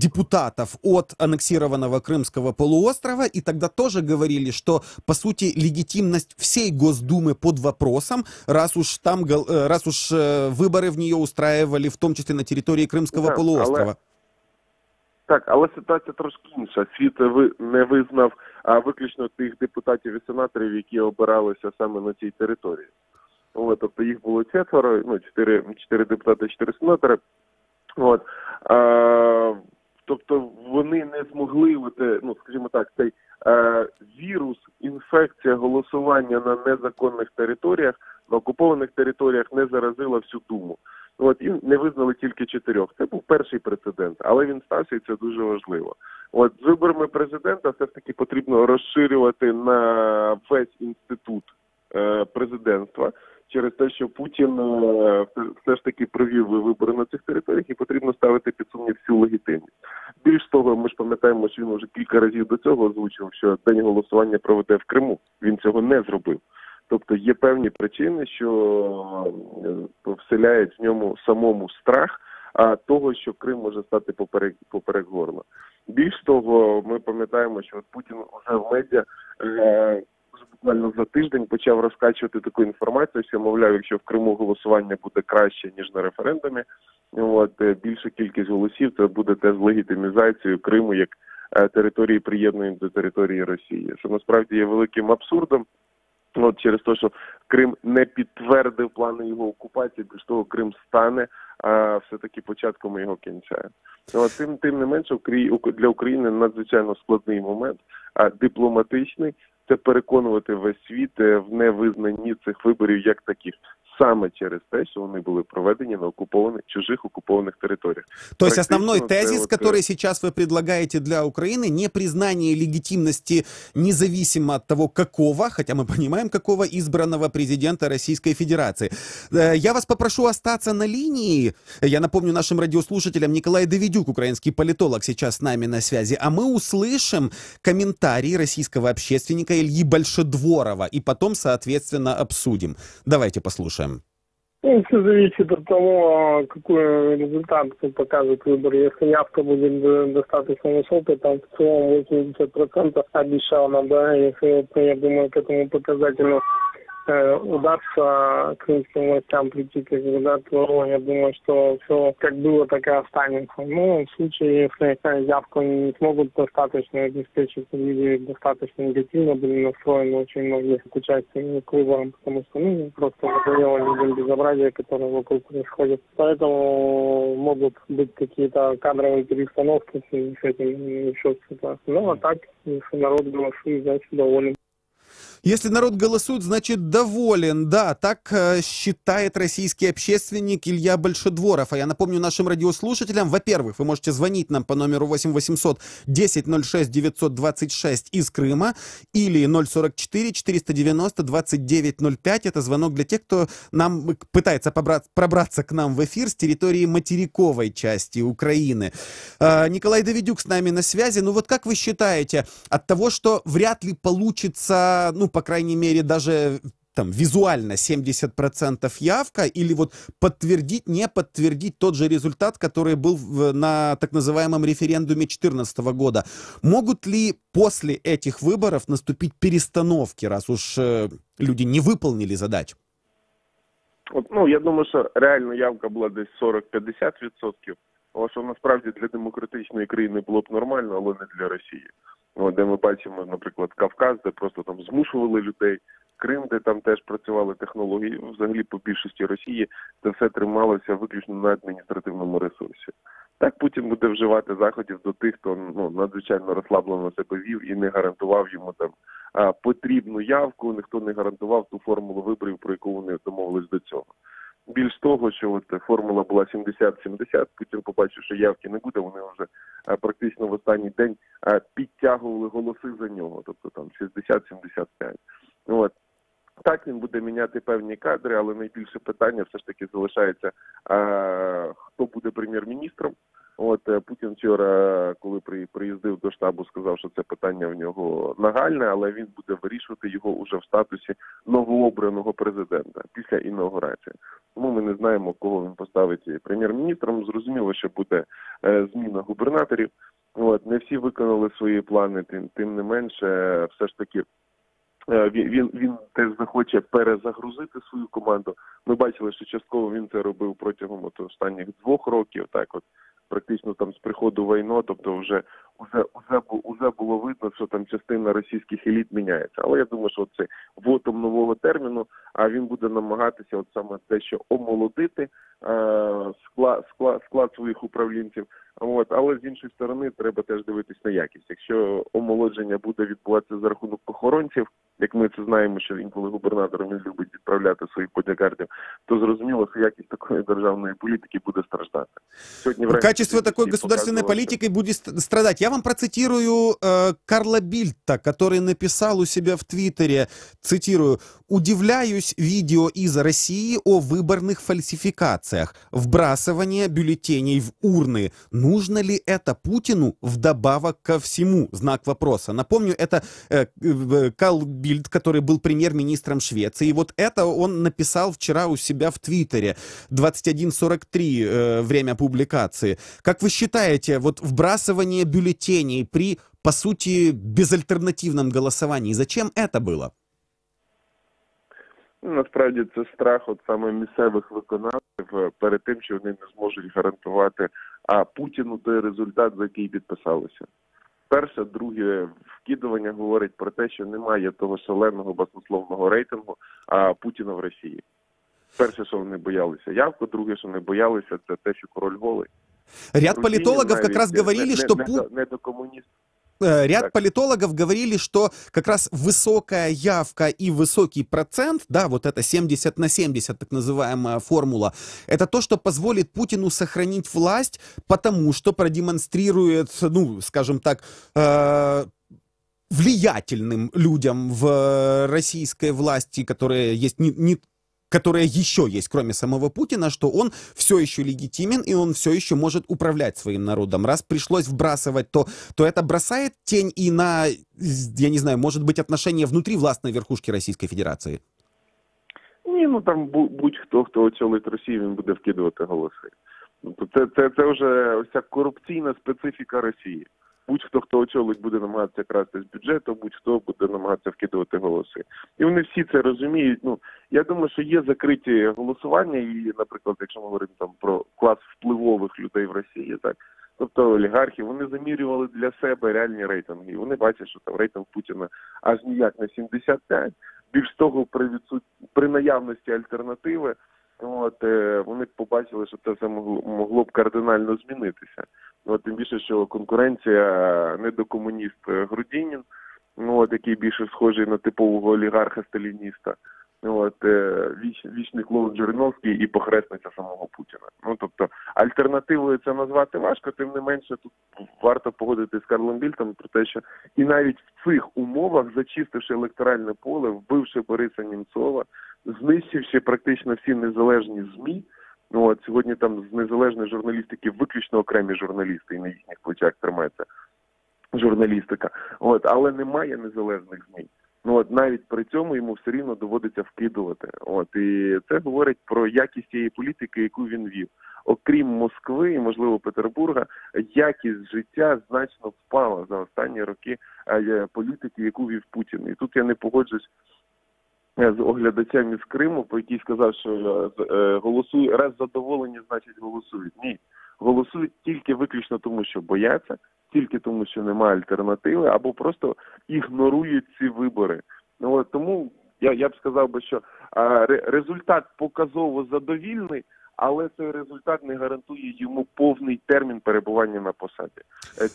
депутатов от аннексированного Крымского полуострова, и тогда тоже говорили, что, по сути, легитимность всей Госдумы под вопросом, раз уж выборы в нее устраивали, в том числе на территории Крымского полуострова. Але ситуація трошки інша. Світ не визнав виключно тих депутатів і сенаторів, які обиралися саме на цій території. Тобто їх було 4, 4 депутати, 4 сенатори. Тобто вони не змогли, скажімо так, цей вірус, інфекція голосування на незаконних територіях, на окупованих територіях не заразила всю Думу. І не визнали тільки 4. Це був перший прецедент, але він стався, і це дуже важливо. З виборами президента все ж таки потрібно розширювати на весь інститут президентства, через те, що Путін все ж таки провів вибори на цих територіях і потрібно ставити під сумнів всю легітимність. Більш того, ми ж пам'ятаємо, що він вже кілька разів до цього озвучив, що день голосування проведе в Криму. Він цього не зробив. Тобто є певні причини, що вселяють в ньому самому страх того, що Крим може стати поперек горла. Більш того, ми пам'ятаємо, що Путін вже в медіа буквально за тиждень почав розкачувати таку інформацію, що, мовляв, якщо в Криму голосування буде краще, ніж на референдумі, Більша кількість голосів це буде теж легітимізацією Криму як території, приєднаної до території Росії, що насправді є великим абсурдом. Через те, що Крим не підтвердив плани його окупації, більш того, Крим стане все-таки початком його кінця. Тим не менше, для України надзвичайно складний момент, дипломатичний, це переконувати весь світ в невизнанні цих виборів як таких. Саме через те, что они были проведены на чужих оккупованных территориях. То есть основной тезис, который сейчас вы предлагаете для Украины, не признание легитимности независимо от того, какого, хотя мы понимаем, какого избранного президента Российской Федерации. Я вас попрошу остаться на линии. Я напомню нашим радиослушателям, Николай Давидюк, украинский политолог, сейчас с нами на связи. А мы услышим комментарий российского общественника Ильи Большедворова и потом, соответственно, обсудим. Давайте послушаем. Все зависит от того, какой результат покажет выбор. Если явка будет достаточно высокой, там в целом 80% обещал нам, да, если, я думаю, к этому показателю удастся крымским властям прийти к результату, то я думаю, что все как было, так и останется. Но в случае, если явку не смогут достаточно обеспечить, или достаточно негативно были настроены очень многие участники к выборам, потому что, просто надоело людям безобразие, которое вокруг происходит. Поэтому могут быть какие-то кадровые перестановки, с этим еще что-то. Ну, а так, если народ голосует, значит, доволен. Если народ голосует, значит доволен. Да, так считает российский общественник Илья Большедворов. А я напомню нашим радиослушателям, во-первых, вы можете звонить нам по номеру 8 800 10 06 926 из Крыма или 044 490 29 05. Это звонок для тех, кто пытается пробраться к нам в эфир с территории материковой части Украины. Николай Давидюк с нами на связи. Как вы считаете, от того, что вряд ли получится, по крайней мере, даже там визуально 70% явка, или подтвердить, не подтвердить тот же результат, который был на так называемом референдуме 2014 года. Могут ли после этих выборов наступить перестановки, раз уж люди не выполнили задачу? Я думаю, що реально явка була десь 40-50%, але що насправді для демократичної країни було б нормально, але не для Росії. Де ми бачимо, наприклад, Кавказ, де просто там змушували людей, Крим, де там теж працювали технології, взагалі по більшості Росії, це все трималося виключно на адміністративному ресурсі. Так Путін буде вживати заходів до тих, хто надзвичайно розслаблено себе вів і не гарантував йому там потрібну явку, ніхто не гарантував ту формулу виборів, про яку вони домовились до цього. Більш того, що формула була 70-70, Путін побачив, що явки не буде, вони вже практично в останній день підтягували голоси за нього, тобто там 60-75. Так він буде міняти певні кадри, але найбільше питання все ж таки залишається, хто буде прем'єр-міністром. Путін вчора, коли приїздив до штабу, сказав, що це питання в нього нагальне, але він буде вирішувати його уже в статусі новообраного президента після інаугурації. Тому ми не знаємо, кого він поставить прем'єр-міністром. Зрозуміло, що буде зміна губернаторів. Не всі виконали свої плани, тим не менше, все ж таки він теж захоче перезагрузити свою команду. Ми бачили, що частково він це робив протягом останніх 2 років, практично там з приходу війни, тобто вже було видно, що там частина російських еліт міняється. Але я думаю, що це вводом нового терміну, а він буде намагатися саме дещо омолодити склад своїх управлінців. Але з іншої сторони треба теж дивитись на якість. Якщо омолодження буде відбуватися за рахунок охоронців, як ми це знаємо, що інколи губернатор він любить відправляти своїх бодігардів, то зрозуміло, що якість такої державної політики буде страждати. Качество такой государственной политики будет страдать. Я вам процитирую Карла Бильдта, который написал у себя в Твиттере, цитирую: «Удивляюсь видео из России о выборных фальсификациях, вбрасывание бюллетеней в урны. Нужно ли это Путину вдобавок ко всему?» Знак вопроса. Напомню, это Карл Бильдт, который был премьер-министром Швеции. И это он написал вчера у себя в Твиттере. 21:43 время публикации. Как вы считаете, вбрасывание бюллетеней при, по сути, безальтернативном голосовании, зачем это было? Насправді це страх от саме місцевих виконавців перед тим, що вони не зможуть гарантувати Путіну той результат, за який підписалися. Перше, друге, вкидування говорить про те, що немає того шаленого баснословного рейтингу Путіна в Росії. Перше, що вони боялися явку, друге, що вони боялися, це те, що король голий. Ряд политологов как раз говорили, что Ряд политологов говорили, что как раз высокая явка и высокий процент, да, вот это 70/70, так называемая формула, это то, что позволит Путину сохранить власть, потому что продемонстрирует, ну, скажем так, влиятельным людям в российской власти, которые есть которая еще есть, кроме самого Путина, что он все еще легитимен и он все еще может управлять своим народом. Раз пришлось вбрасывать, то это бросает тень и на, я не знаю, может быть, отношения внутри властной верхушки Российской Федерации? Ні, ну там будь-хто, хто очолить Росію, він буде вкидувати голоси. Це вже ось ця корупційна специфіка Росії. Будь-хто, хто очолить, буде намагатися красти з бюджету, будь-хто буде намагатися вкидувати голоси. І вони всі це розуміють. Ну, я думаю, що є закриті голосування, і, наприклад, якщо ми говоримо там про клас впливових людей в Росії, так, тобто олігархи, вони замірювали для себе реальні рейтинги. І вони бачать, що там рейтинг Путіна аж ніяк не 75. Більш того, при наявності альтернативи, вони побачили, що це все могло б кардинально змінитися. Тим більше, що конкуренція недокомуніст Грудінін, який більше схожий на типового олігарха-сталініста, вічний клоун Жириновський і похресниця самого Путіна. Тобто альтернативою це назвати важко, тим не менше тут варто погодитися з Карлом Більтом про те, що і навіть в цих умовах, зачистивши електоральне поле, вбивши Бориса Німцова, знищивши практично всі незалежні ЗМІ, сьогодні там з незалежної журналістики виключно окремі журналісти, і на їхніх плечах тримається журналістика. Але немає незалежних ЗМІ. Навіть при цьому йому все рівно доводиться вкидувати. І це говорить про якість цієї політики, яку він вів. Окрім Москви і, можливо, Петербурга, якість життя значно впала за останні роки політики, яку вів Путін. І тут я не погоджусь з оглядачем із Криму, який сказав, що голосують, раз задоволені, значить голосують. Ні. Голосують тільки виключно тому, що бояться, тільки тому, що немає альтернативи, або просто ігнорують ці вибори. Тому я б сказав би, що результат показово задовільний, але цей результат не гарантує йому повний термін перебування на посаді.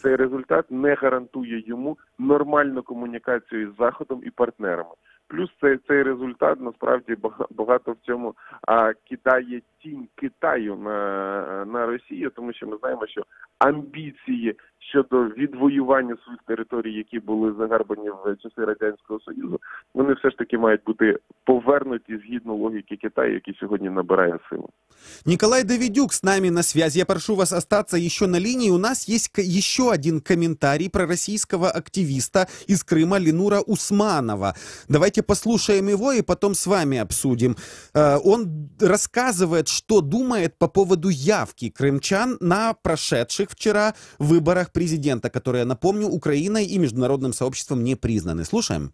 Цей результат не гарантує йому нормальну комунікацію з Заходом і партнерами. Плюс цей результат, насправді, багато в цьому кидає тінь Китаю на Росію, тому що ми знаємо, що амбіції щодо відвоювання своїх територій, які були загарбані в часи Радянського Союзу, вони все ж таки мають бути повернуті згідно логіки Китаю, який сьогодні набирає силу. Николай Давидюк с нами на связи. Я прошу вас остаться еще на линии. У нас есть еще один комментарий про российского активиста из Крыма Ленура Усманова. Давайте послушаем его и потом с вами обсудим. Он рассказывает, что думает по поводу явки крымчан на прошедших вчера выборах президента, которые, напомню, Украиной и международным сообществом не признаны. Слушаем.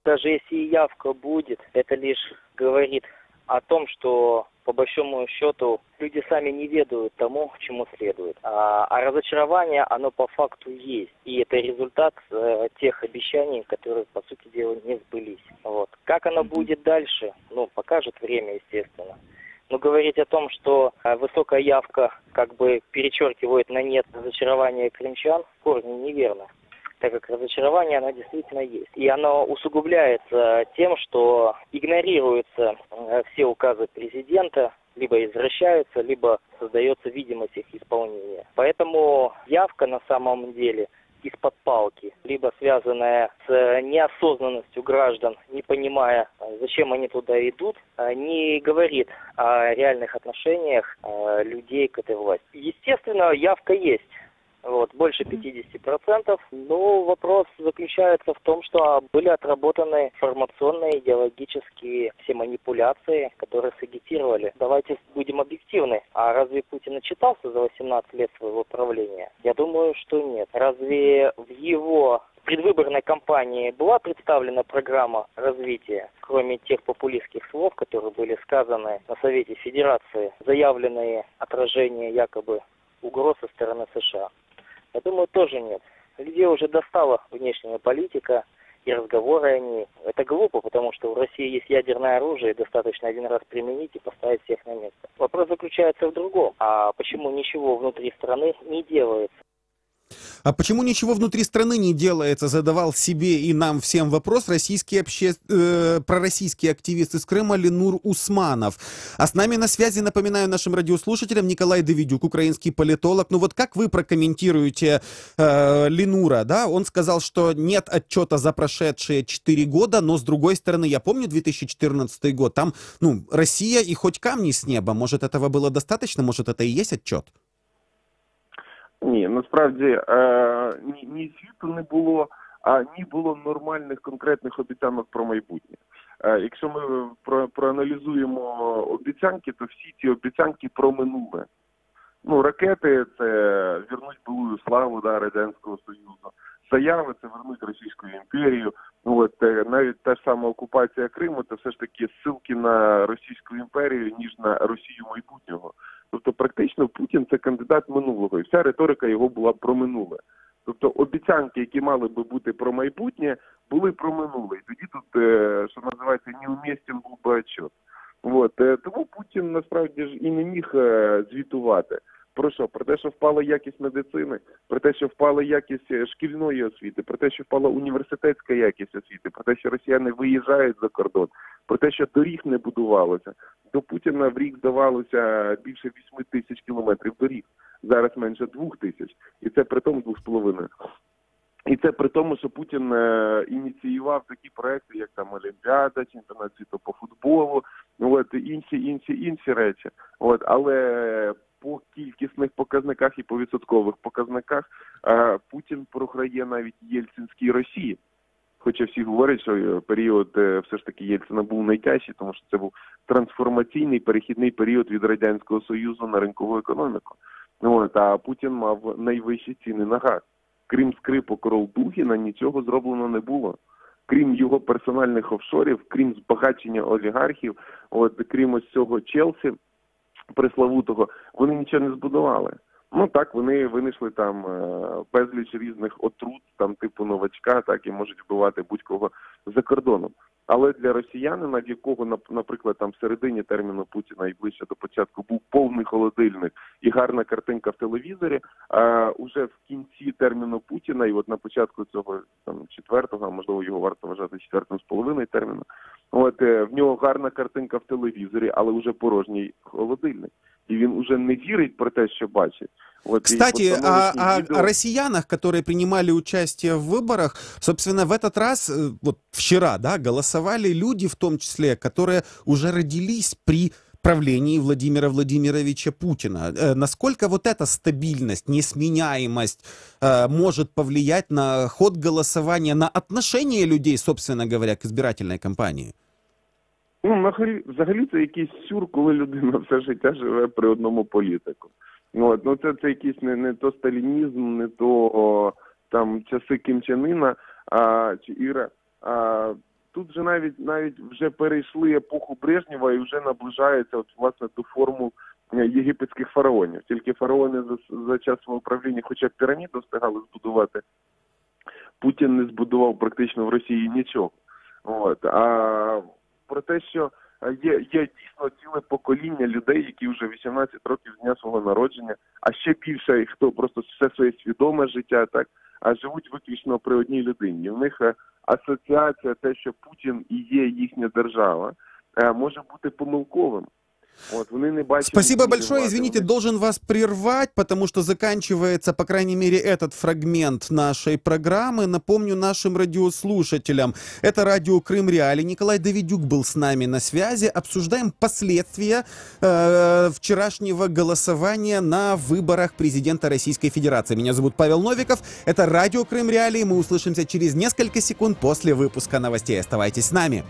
Даже если явка будет, это лишь говорит о том, что по большому счету люди сами не ведают тому, чему следует. А разочарование, оно по факту есть. И это результат тех обещаний, которые, по сути дела, не сбылись. Как оно будет дальше, покажет время, естественно. Но говорить о том, что высокая явка как бы перечеркивает на нет разочарование крымчан, в корне неверно. Так как разочарование, оно действительно есть. И оно усугубляется тем, что игнорируются все указы президента, либо извращаются, либо создается видимость их исполнения. Поэтому явка на самом деле из-под палки, либо связанная с неосознанностью граждан, не понимая, зачем они туда идут, не говорит о реальных отношениях людей к этой власти. Естественно, явка есть. Больше 50%. Но вопрос заключается в том, что были отработаны информационные, идеологические все манипуляции, которые сагитировали. Давайте будем объективны. А разве Путин отчитался за 18 лет своего правления? Я думаю, что нет. Разве в его предвыборной кампании была представлена программа развития, кроме тех популистских слов, которые были сказаны на Совете Федерации, заявленные отражения якобы угроз со стороны США? Я думаю, тоже нет. Людей уже достала внешняя политика и разговоры о ней. Это глупо, потому что в России есть ядерное оружие, достаточно один раз применить и поставить всех на место. Вопрос заключается в другом. А почему ничего внутри страны не делается? А почему ничего внутри страны не делается, задавал себе и нам всем вопрос пророссийский активист из Крыма Ленур Усманов. А с нами на связи, напоминаю нашим радиослушателям, Николай Давидюк, украинский политолог. Ну вот как вы прокомментируете Ленура? Да? Он сказал, что нет отчета за прошедшие 4 года, но с другой стороны, я помню 2014 год, там Россия и хоть камни с неба. Может, этого было достаточно? Может, это и есть отчет? Ні, насправді ні звіту не було, ні було нормальних конкретних обіцянок про майбутнє. Якщо ми проаналізуємо обіцянки, то всі ці обіцянки про минуле. Ну, ракети – це вернуть былую славу Радянського Союзу. Заяви – це вернуть Російську імперію. От, навіть та ж сама окупація Криму – це все ж таки ссылки на Російську імперію, ніж на Росію майбутнього. Тобто практично Путін – це кандидат минулого, і вся риторика його була про минуле. Тобто обіцянки, які мали би бути про майбутнє, були про минуле. І тоді тут, що називається, неумістен був би отчет. От. Тому Путін насправді ж і не міг звітувати. Про що? Про те, що впала якість медицини, про те, що впала якість шкільної освіти, про те, що впала університетська якість освіти, про те, що росіяни виїжджають за кордон, про те, що доріг не будувалося. До Путіна в рік здавалося більше 8 тисяч кілометрів доріг, зараз менше 2 тисяч, і це при тому 2,5. І це при тому, що Путін ініціював такі проекти, як там Олімпіада, чемпіонат світу по футболу, от, інші речі. От, але по кількісних показниках і по відсоткових показниках Путін програє навіть Єльцинській Росії. Хоча всі говорять, що період все ж таки Єльцина був найтяжчий, тому що це був трансформаційний перехідний період від Радянського Союзу на ринкову економіку. От, а Путін мав найвищі ціни на газ. Крім скрипок Ролдугіна, нічого зроблено не було. Крім його персональних офшорів, крім збагачення олігархів, от, крім ось цього Челсі преславутого, вони нічого не збудували. Ну так, вони винайшли там безліч різних отрут, там типу новачка, так, і можуть вбивати будь-кого за кордоном. Але для росіянина, в якого, наприклад, там в середині терміну Путіна і ближче до початку був повний холодильник і гарна картинка в телевізорі, уже в кінці терміну Путіна, і от на початку цього там 4-го, а можливо його варто вважати 4,5 терміну, от в нього гарна картинка в телевізорі, але вже порожній холодильник. И він уже не верит про то, что бачит. Вот. Кстати, о россиянах, которые принимали участие в выборах, собственно, в этот раз, вот вчера, да, голосовали люди, в том числе, которые уже родились при правлении Владимира Владимировича Путина. Насколько вот эта стабильность, несменяемость может повлиять на ход голосования, на отношение людей, собственно говоря, к избирательной кампании? Ну, взагалі це якийсь сюр, коли людина все життя живе при одному політику. От, ну, це якийсь не то сталінізм, не то там часи Кім Чен Іна чи Іра. Тут же навіть вже перейшли епоху Брежнєва і вже наближається от, власне, до формул єгипетських фараонів. Тільки фараони за час свого правління хоча б піраміду встигали збудувати. Путін не збудував практично в Росії нічого. От, про те, що є дійсно ціле покоління людей, які вже 18 років з дня свого народження, а ще більше, хто просто все своє свідоме життя, так, а живуть виключно при одній людині. У них асоціація, те, що Путін і є їхня держава, може бути помилковим. Вот, спасибо большое. Извините, должен вас прервать, потому что заканчивается, по крайней мере, этот фрагмент нашей программы. Напомню нашим радиослушателям. Это радио Крым Реалии. Николай Давидюк был с нами на связи. Обсуждаем последствия вчерашнего голосования на выборах президента Российской Федерации. Меня зовут Павел Новиков. Это радио Крым Реалии. Мы услышимся через несколько секунд после выпуска новостей. Оставайтесь с нами.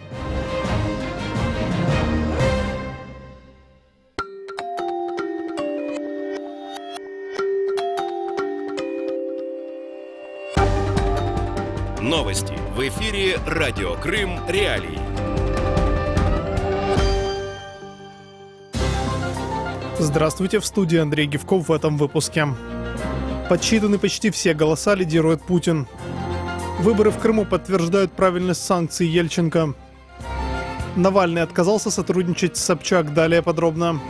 Новости в эфире «Радио Крым. Реалии». Здравствуйте, в студии Андрей Гевков в этом выпуске. Подсчитаны почти все голоса, лидирует Путин. Выборы в Крыму подтверждают правильность санкций Ельченко. Навальный отказался сотрудничать с Собчак. Далее подробно.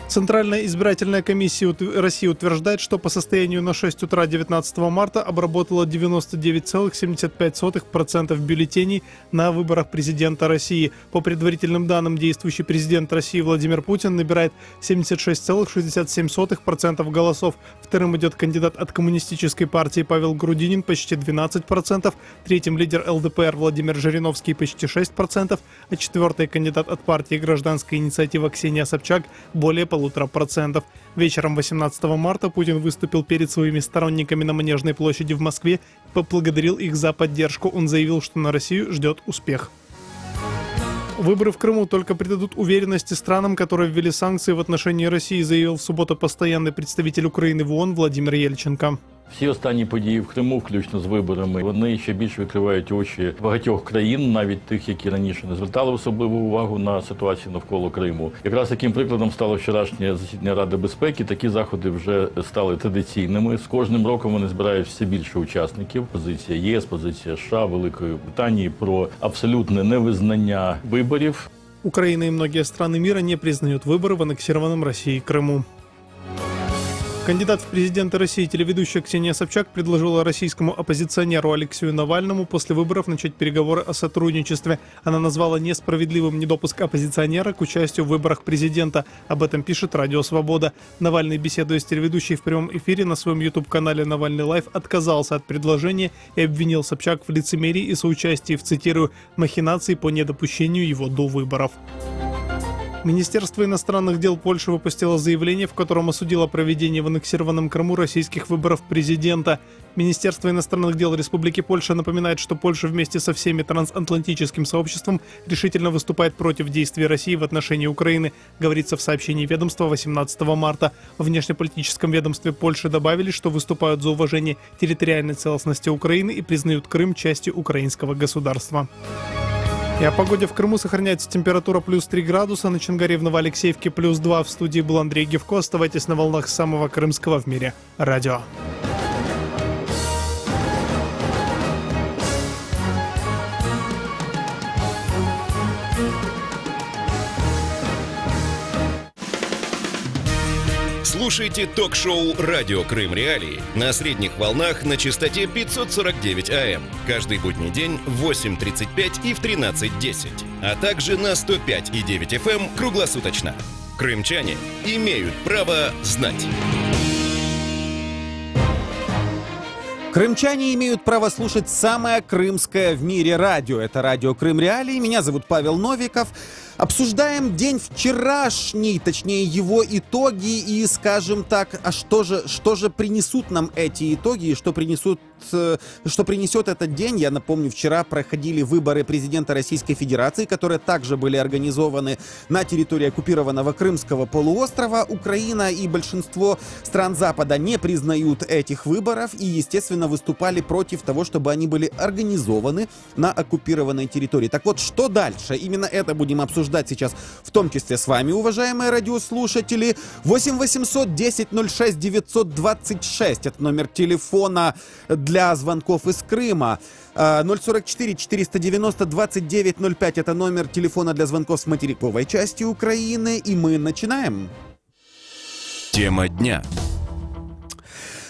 Центральная избирательная комиссия России утверждает, что по состоянию на 6 утра 19 марта обработала 99,75% бюллетеней на выборах президента России. По предварительным данным, действующий президент России Владимир Путин набирает 76,67% голосов. Вторым идет кандидат от Коммунистической партии Павел Грудинин, почти 12%. Третьим лидер ЛДПР Владимир Жириновский, почти 6%. А четвертый кандидат от партии «Гражданская инициатива» Ксения Собчак, более 0,5%. Вечером 18 марта Путин выступил перед своими сторонниками на Манежной площади в Москве и поблагодарил их за поддержку. Он заявил, что на Россию ждет успех. Выборы в Крыму только придадут уверенности странам, которые ввели санкции в отношении России, заявил в субботу постоянный представитель України в ООН Владимир Єльченко. Всі останні події в Криму, включно з виборами, вони ще більше відкривають очі багатьох країн, навіть тих, які раніше не звертали особливу увагу на ситуацію навколо Криму. Якраз таким прикладом стало вчорашнє засідання Ради безпеки. Такі заходи вже стали традиційними. З кожним роком вони збирають все більше учасників. Позиція ЄС, позиція США, Великої Британії про абсолютне невизнання виборів. Украина и многие страны мира не признают выборы в аннексированном Россией Крыму. Кандидат в президенты России, телеведущая Ксения Собчак, предложила российскому оппозиционеру Алексею Навальному после выборов начать переговоры о сотрудничестве. Она назвала несправедливым недопуск оппозиционера к участию в выборах президента. Об этом пишет Радио Свобода. Навальный, беседуя с телеведущей в прямом эфире на своем YouTube-канале «Навальный Лайв», отказался от предложения и обвинил Собчак в лицемерии и соучастии в, цитирую, «махинации по недопущению его до выборов». Министерство иностранных дел Польши выпустило заявление, в котором осудило проведение в аннексированном Крыму российских выборов президента. Министерство иностранных дел Республики Польша напоминает, что Польша вместе со всеми трансатлантическим сообществом решительно выступает против действий России в отношении Украины, говорится в сообщении ведомства 18 марта. В внешнеполитическом ведомстве Польши добавили, что выступают за уважение территориальной целостности Украины и признают Крым частью украинского государства. И о погоде в Крыму. Сохраняется температура плюс 3 градуса. На Чангаре, в Новоалексеевке плюс 2. В студии был Андрей Гевко. Оставайтесь на волнах самого крымского в мире радио. Слушайте ток-шоу «Радио Крым. Реалии» на средних волнах на частоте 549 АМ. Каждый будний день в 8:35 и в 13:10. А также на 105,9 FM круглосуточно. Крымчане имеют право знать. Крымчане имеют право слушать самое крымское в мире радио. Это радио Крым Реалии. Меня зовут Павел Новиков. Обсуждаем день вчерашний, точнее его итоги и, скажем так, а что же принесут нам эти итоги и что принесет этот день. Я напомню, вчера проходили выборы президента Российской Федерации, которые также были организованы на территории оккупированного Крымского полуострова. Украина и большинство стран Запада не признают этих выборов и, естественно, выступали против того, чтобы они были организованы на оккупированной территории. Так вот, что дальше? Именно это будем обсуждать сейчас, в том числе с вами, уважаемые радиослушатели. 8 800 10 06 926 это номер телефона для звонков из Крыма. 044 490 2905 это номер телефона для звонков с материковой части Украины. И мы начинаем. Тема дня.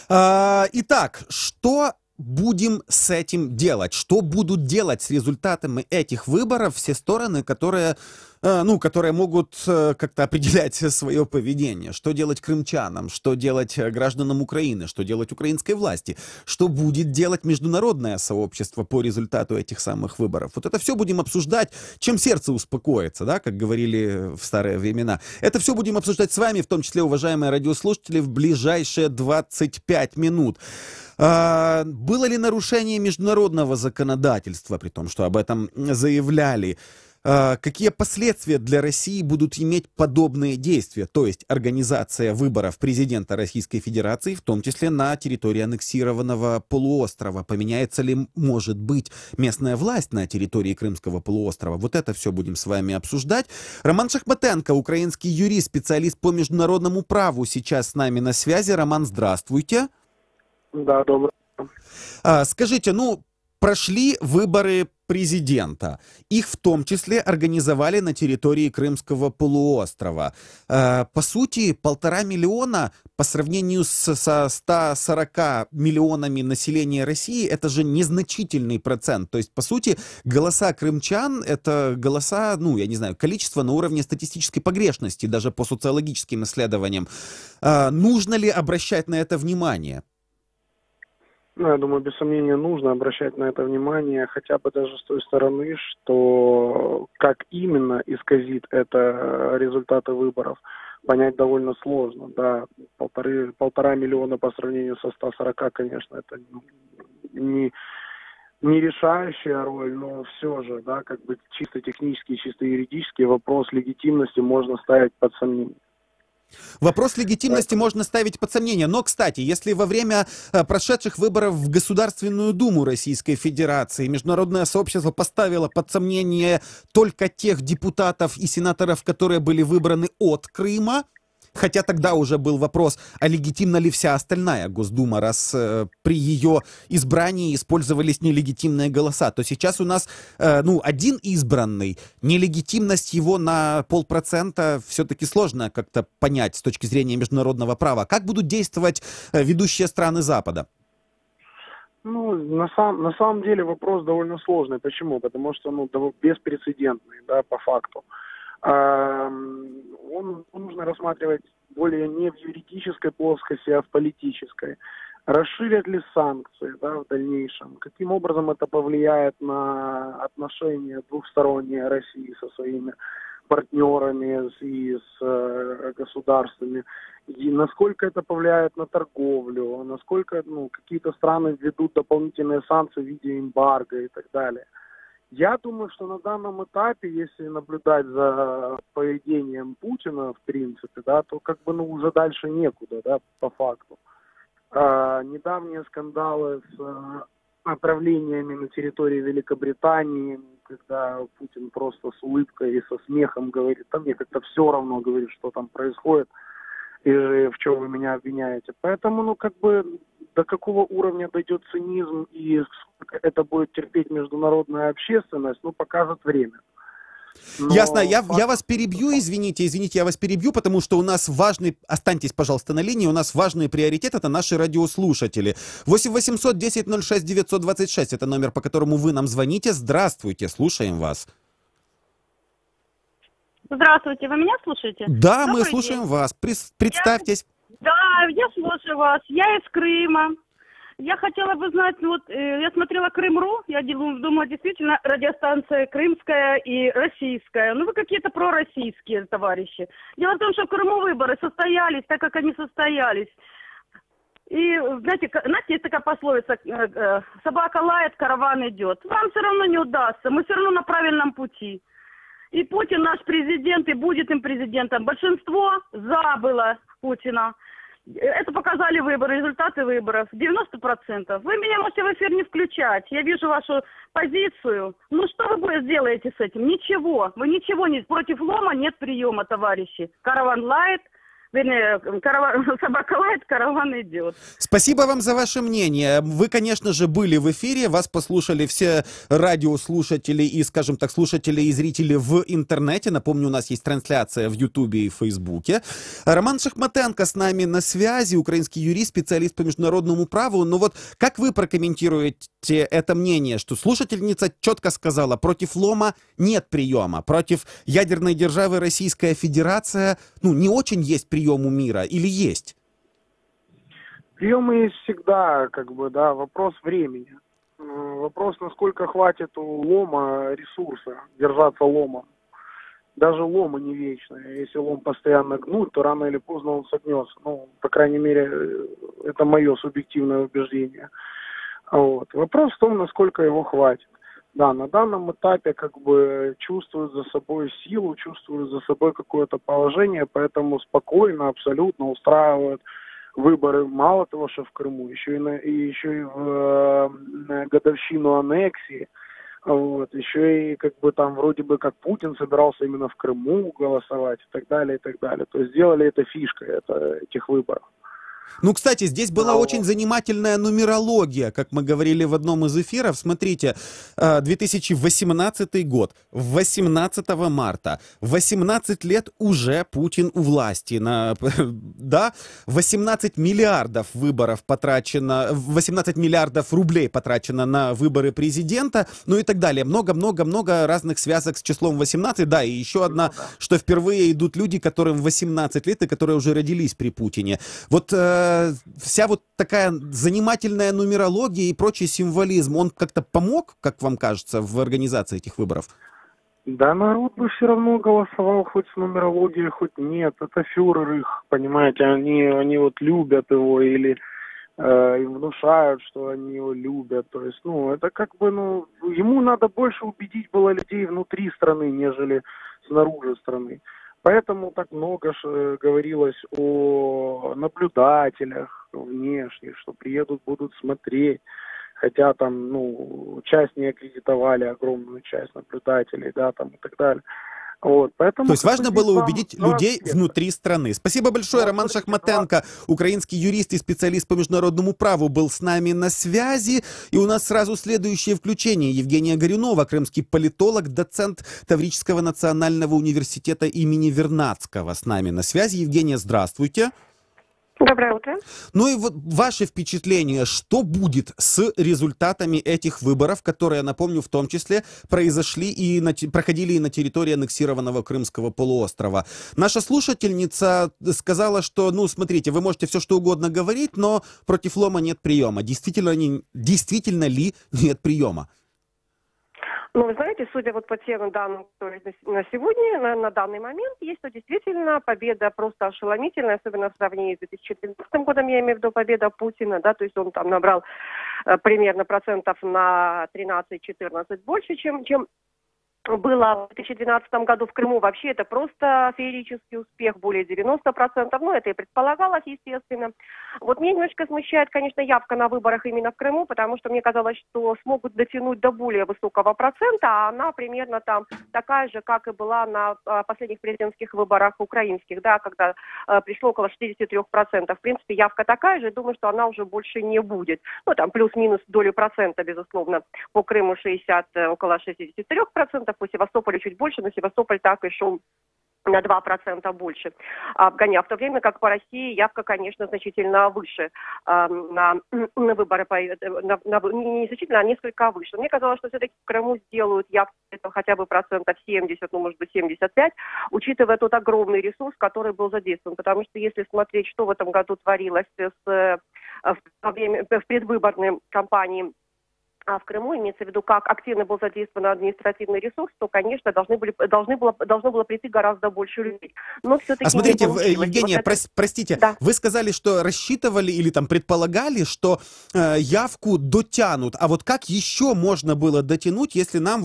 Итак, что будем с этим делать? Что будут делать с результатами этих выборов все стороны, которые могут как-то определять свое поведение? Что делать крымчанам? Что делать гражданам Украины? Что делать украинской власти? Что будет делать международное сообщество по результату этих самых выборов? Вот это все будем обсуждать, чем сердце успокоится, да, как говорили в старые времена. Это все будем обсуждать с вами, в том числе, уважаемые радиослушатели, в ближайшие 25 минут. Было ли нарушение международного законодательства, при том, что об этом заявляли какие последствия для России будут иметь подобные действия, то есть организация выборов президента Российской Федерации, в том числе на территории аннексированного полуострова. Поменяется ли, может быть, местная власть на территории Крымского полуострова? Вот это все будем с вами обсуждать. Роман Шахматенко, украинский юрист, специалист по международному праву, сейчас с нами на связи. Роман, здравствуйте. Да, добрый. Скажите, прошли выборы президента. Их в том числе организовали на территории Крымского полуострова. По сути, 1,5 миллиона по сравнению со 140 миллионами населения России, это же незначительный процент. То есть, по сути, голоса крымчан — это голоса, я не знаю, количество на уровне статистической погрешности, даже по социологическим исследованиям. Нужно ли обращать на это внимание? Я думаю, без сомнения, нужно обращать на это внимание, хотя бы даже с той стороны, что как именно исказит это результаты выборов, понять довольно сложно. Да, 1,5 миллиона по сравнению со 140, конечно, это не решающая роль, но все же, да, чисто технический, чисто юридический вопрос легитимности можно ставить под сомнение. Вопрос легитимности можно ставить под сомнение. Но, кстати, если во время прошедших выборов в Государственную Думу Российской Федерации международное сообщество поставило под сомнение только тех депутатов и сенаторов, которые были выбраны от Крыма, хотя тогда уже был вопрос, а легитимна ли вся остальная Госдума, раз при ее избрании использовались нелегитимные голоса, то сейчас у нас, один избранный, нелегитимность его на 0,5% все-таки сложно как-то понять с точки зрения международного права. Как будут действовать ведущие страны Запада? На самом деле вопрос довольно сложный. Почему? Потому что, беспрецедентный, да, по факту. Нужно рассматривать более не в юридической плоскости, а в политической. Расширят ли санкции, да, в дальнейшем? Каким образом это повлияет на отношения двухсторонние России со своими партнерами и с государствами? И насколько это повлияет на торговлю? Насколько какие-то страны введут дополнительные санкции в виде эмбарго и так далее? Я думаю, что на данном этапе, если наблюдать за поведением Путина, в принципе, да, то уже дальше некуда, да, по факту. Недавние скандалы с отравлениями на территории Великобритании, когда Путин просто с улыбкой и со смехом говорит, мне как-то все равно, говорит, что там происходит, и в чем вы меня обвиняете. Поэтому, до какого уровня дойдет цинизм и сколько это будет терпеть международная общественность, покажет время. Ясно. Я вас перебью, извините, я вас перебью, потому что у нас останьтесь, пожалуйста, на линии, у нас важный приоритет — это наши радиослушатели. 8 800 10 06 926 — это номер, по которому вы нам звоните. Здравствуйте, слушаем вас. Здравствуйте, вы меня слушаете? Да, мы слушаем вас. Представьтесь. Я слушаю вас. Я из Крыма. Я хотела бы знать, я смотрела Крым.ру, я думала, действительно, радиостанция крымская и российская. Вы какие-то пророссийские товарищи. Дело в том, что в Крыму выборы состоялись, так как они состоялись. И, знаете, есть такая пословица, собака лает, караван идет. Вам все равно не удастся, мы все равно на правильном пути. И Путин наш президент, и будет им президентом. Большинство за было Путина. Это показали выборы, результаты выборов. 90%. Вы меня можете в эфир не включать. Я вижу вашу позицию. Что вы сделаете с этим? Ничего. Вы ничего не... Против лома нет приема, товарищи. Караван лает. Собака лает, караван идет. Спасибо вам за ваше мнение. Вы, конечно же, были в эфире, вас послушали все радиослушатели и, скажем так, слушатели и зрители в интернете. Напомню, у нас есть трансляция в Ютубе и Фейсбуке. Роман Шахматенко с нами на связи, украинский юрист, специалист по международному праву. Как вы прокомментируете это мнение, что слушательница четко сказала, против лома нет приема, против ядерной державы Российская Федерация, не очень есть прием у мира, или есть? Приемы есть всегда, вопрос времени. Вопрос, насколько хватит у лома ресурса держаться ломом. Даже ломы не вечные. Если лом постоянно гнуть, то рано или поздно он согнется. По крайней мере, это мое субъективное убеждение. Вопрос в том, насколько его хватит. Да, на данном этапе как бы чувствуют за собой силу, чувствуют за собой какое-то положение, поэтому спокойно, абсолютно устраивают выборы. Мало того, что в Крыму, еще и в годовщину аннексии. Вот, еще и как бы там вроде бы как Путин собирался именно в Крыму голосовать и так далее, и так далее. То есть сделали это фишкой этих выборов. Ну, кстати, здесь была очень занимательная нумерология, как мы говорили в одном из эфиров. Смотрите, 2018 год, 18 марта, 18 лет уже Путин у власти. Да, 18 миллиардов выборов потрачено, 18 миллиардов рублей потрачено на выборы президента, ну и так далее. Много-много-много разных связок с числом 18. Да, и еще одна, что впервые идут люди, которым 18 лет и которые уже родились при Путине. Вот вся вот такая занимательная нумерология и прочий символизм, он как-то помог, как вам кажется, в организации этих выборов? Да, народ бы все равно голосовал хоть с нумерологией, хоть нет. Это фюрер их, понимаете, они вот любят его или им внушают, что они его любят. То есть, это как бы, ему надо больше убедить было людей внутри страны, нежели снаружи страны. Поэтому так много говорилось о наблюдателях внешних, что приедут, будут смотреть. Хотя там, часть не аккредитовали, огромную часть наблюдателей, да, там и так далее. Вот, поэтому, то есть важно было убедить людей внутри страны. Спасибо большое. Роман Шахматенко, украинский юрист и специалист по международному праву, был с нами на связи. И у нас сразу следующее включение. Евгения Горюнова, крымский политолог, доцент Таврического национального университета имени Вернадского, с нами на связи. Евгения, здравствуйте. Доброе утро. Ну и вот ваши впечатления, что будет с результатами этих выборов, которые, напомню, в том числе произошли и проходили и на территории аннексированного Крымского полуострова. Наша слушательница сказала, что, смотрите, вы можете все что угодно говорить, но против лома нет приема. Действительно ли нет приема? Вы знаете, судя вот по тем данным, которые на сегодня, на данный момент, есть, что действительно победа просто ошеломительная, особенно в сравнении с 2013 годом, я имею в виду победа Путина, да, то есть он там набрал примерно процентов на 13-14 больше, чем было в 2012 году в Крыму. Вообще это просто феерический успех, более 90%. Это и предполагалось, естественно. Вот меня немножко смущает, конечно, явка на выборах именно в Крыму, потому что мне казалось, что смогут дотянуть до более высокого процента, а она примерно там такая же, как и была на последних президентских выборах украинских, да, когда пришло около 63%. В принципе, явка такая же, думаю, что она уже больше не будет. Там плюс-минус долю процента, безусловно, по Крыму около 63%, по Севастополю чуть больше, но Севастополь так и шел на 2% больше обгоняв. В то время как по России явка, конечно, значительно выше на выборы, не значительно, а несколько выше. Мне казалось, что все-таки в Крыму сделают явку хотя бы процентов 70, может быть 75, учитывая тот огромный ресурс, который был задействован. Потому что если смотреть, что в этом году творилось в предвыборной кампании в Крыму, имеется в виду, как активно был задействован административный ресурс, то, конечно, должно было прийти гораздо больше людей. Но все-таки смотрите, Евгения, простите, да. Вы сказали, что рассчитывали или там предполагали, что явку дотянут. А вот как еще можно было дотянуть, если нам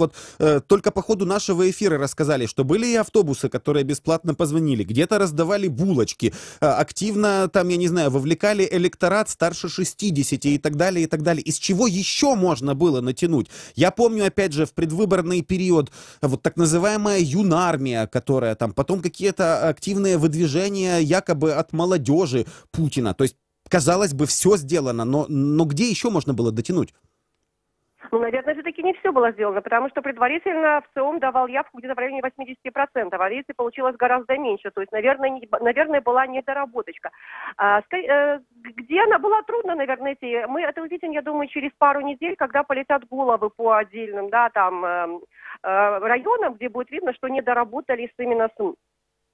только по ходу нашего эфира рассказали, что были и автобусы, которые бесплатно позвонили, где-то раздавали булочки, активно там, я не знаю, вовлекали электорат старше 60 и так далее, и так далее. Из чего еще можно было натянуть? Я помню, опять же, в предвыборный период вот так называемая юнармия, которая там потом какие-то активные выдвижения якобы от молодежи Путина. То есть, казалось бы, все сделано, но где еще можно было дотянуть? Наверное, все-таки не все было сделано, потому что предварительно ВЦИОМ давал явку где-то в районе 80%, а в Одессе получилось гораздо меньше. То есть, наверное, была недоработочка. Где она была, трудно, наверное, найти. Мы это увидим, я думаю, через пару недель, когда полетят головы по отдельным районам, где будет видно, что не доработали именно с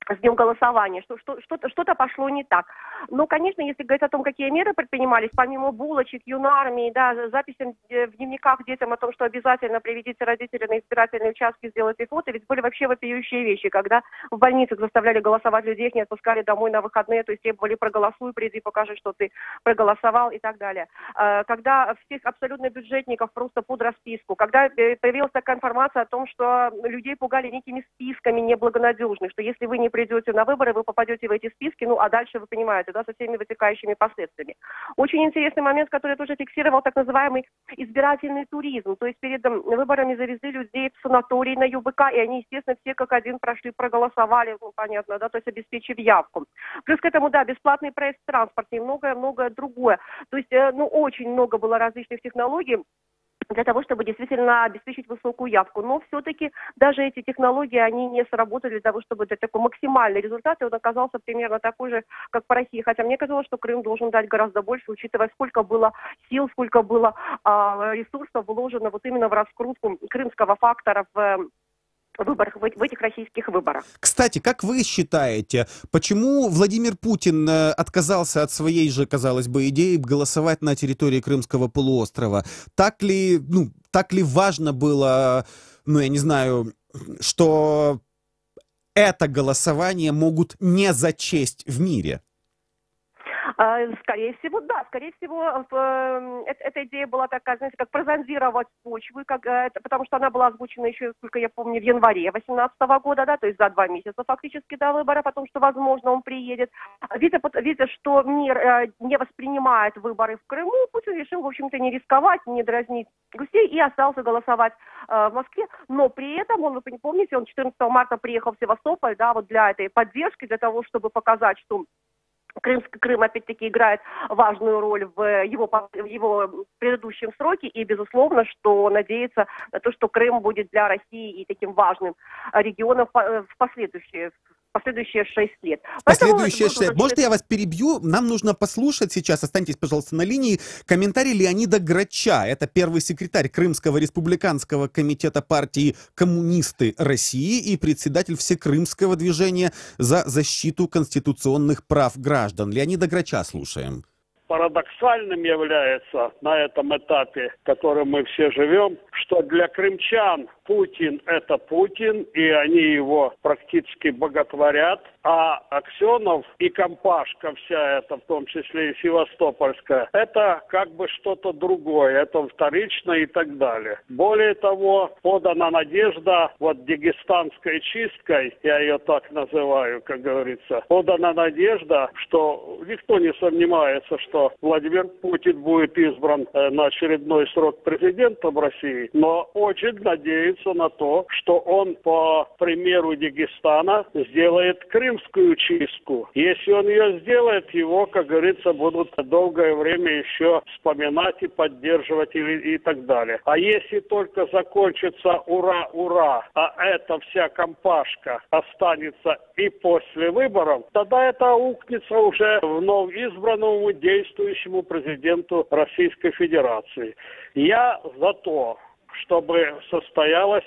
с днем голосования, что-то пошло не так. Но, конечно, если говорить о том, какие меры предпринимались, помимо булочек, юнармии, да, записям в дневниках детям о том, что обязательно приведите родителей на избирательные участки, сделайте фото, ведь были вообще вопиющие вещи, когда в больницах заставляли голосовать людей, их не отпускали домой на выходные, то есть требовали проголосуй, приди, покажи, что ты проголосовал и так далее. Когда всех абсолютно бюджетников просто под расписку, когда появилась такая информация о том, что людей пугали некими списками неблагонадежных, что если вы не придете на выборы, вы попадете в эти списки, ну а дальше вы понимаете, да, со всеми вытекающими последствиями. Очень интересный момент, который я тоже фиксировал, так называемый избирательный туризм. То есть перед выборами завезли людей в санаторий на ЮБК, и они, естественно, все как один прошли, проголосовали, ну понятно, да, то есть обеспечив явку. Плюс к этому, да, бесплатный проезд в транспорте и многое другое. То есть, ну, очень много было различных технологий для того, чтобы действительно обеспечить высокую явку. Но все-таки даже эти технологии, они не сработали для того, чтобы дать такой максимальный результат, и он оказался примерно такой же, как по России. Хотя мне казалось, что Крым должен дать гораздо больше, учитывая, сколько было сил, сколько было ресурсов вложено вот именно в раскрутку крымского фактора в выборах, в этих российских выборах. Кстати, как вы считаете, почему Владимир Путин отказался от своей же, казалось бы, идеи голосовать на территории Крымского полуострова? Так ли важно было, ну, я не знаю, что это голосование могут не зачесть в мире? Скорее всего, да. Скорее всего, эта идея была такая, знаете, как прозондировать почвы, потому что она была озвучена еще, сколько я помню, в январе 2018 года, да, то есть за 2 месяца фактически до выборов, о том, что, возможно, он приедет. Видя, что мир не воспринимает выборы в Крыму, Путин решил, в общем-то, не рисковать, не дразнить гусей и остался голосовать в Москве. Но при этом, вы помните, он 14 марта приехал в Севастополь, да, вот для этой поддержки, для того, чтобы показать, что Крым, опять-таки, играет важную роль в его предыдущем сроке, и, безусловно, что надеется на то, что Крым будет для России и таким важным регионом в последующие 6 лет. Последующие 6 лет. Может, я вас перебью? Нам нужно послушать сейчас, останьтесь, пожалуйста, на линии, комментарий Леонида Грача. Это первый секретарь Крымского республиканского комитета партии «Коммунисты России» и председатель Всекрымского движения за защиту конституционных прав граждан. Леонида Грача слушаем. Парадоксальным является на этом этапе, в котором мы все живем, что для крымчан Путин – это Путин, и они его практически боготворят, а Аксенов и компашка вся эта, в том числе и Севастопольская, это как бы что-то другое, это вторично и так далее. Более того, подана надежда, вот дагестанской чисткой, я ее так называю, как говорится, подана надежда, что никто не сомневается, что Владимир Путин будет избран на очередной срок президентом России, но очень надеется на то, что он, по примеру Дагестана, сделает крымскую чистку. Если он ее сделает, его, как говорится, будут долгое время еще вспоминать и поддерживать и так далее. А если только закончится ура-ура, а эта вся компашка останется и после выборов, тогда это аукнется уже вновь избранному действующему президенту Российской Федерации. Я за то, чтобы состоялась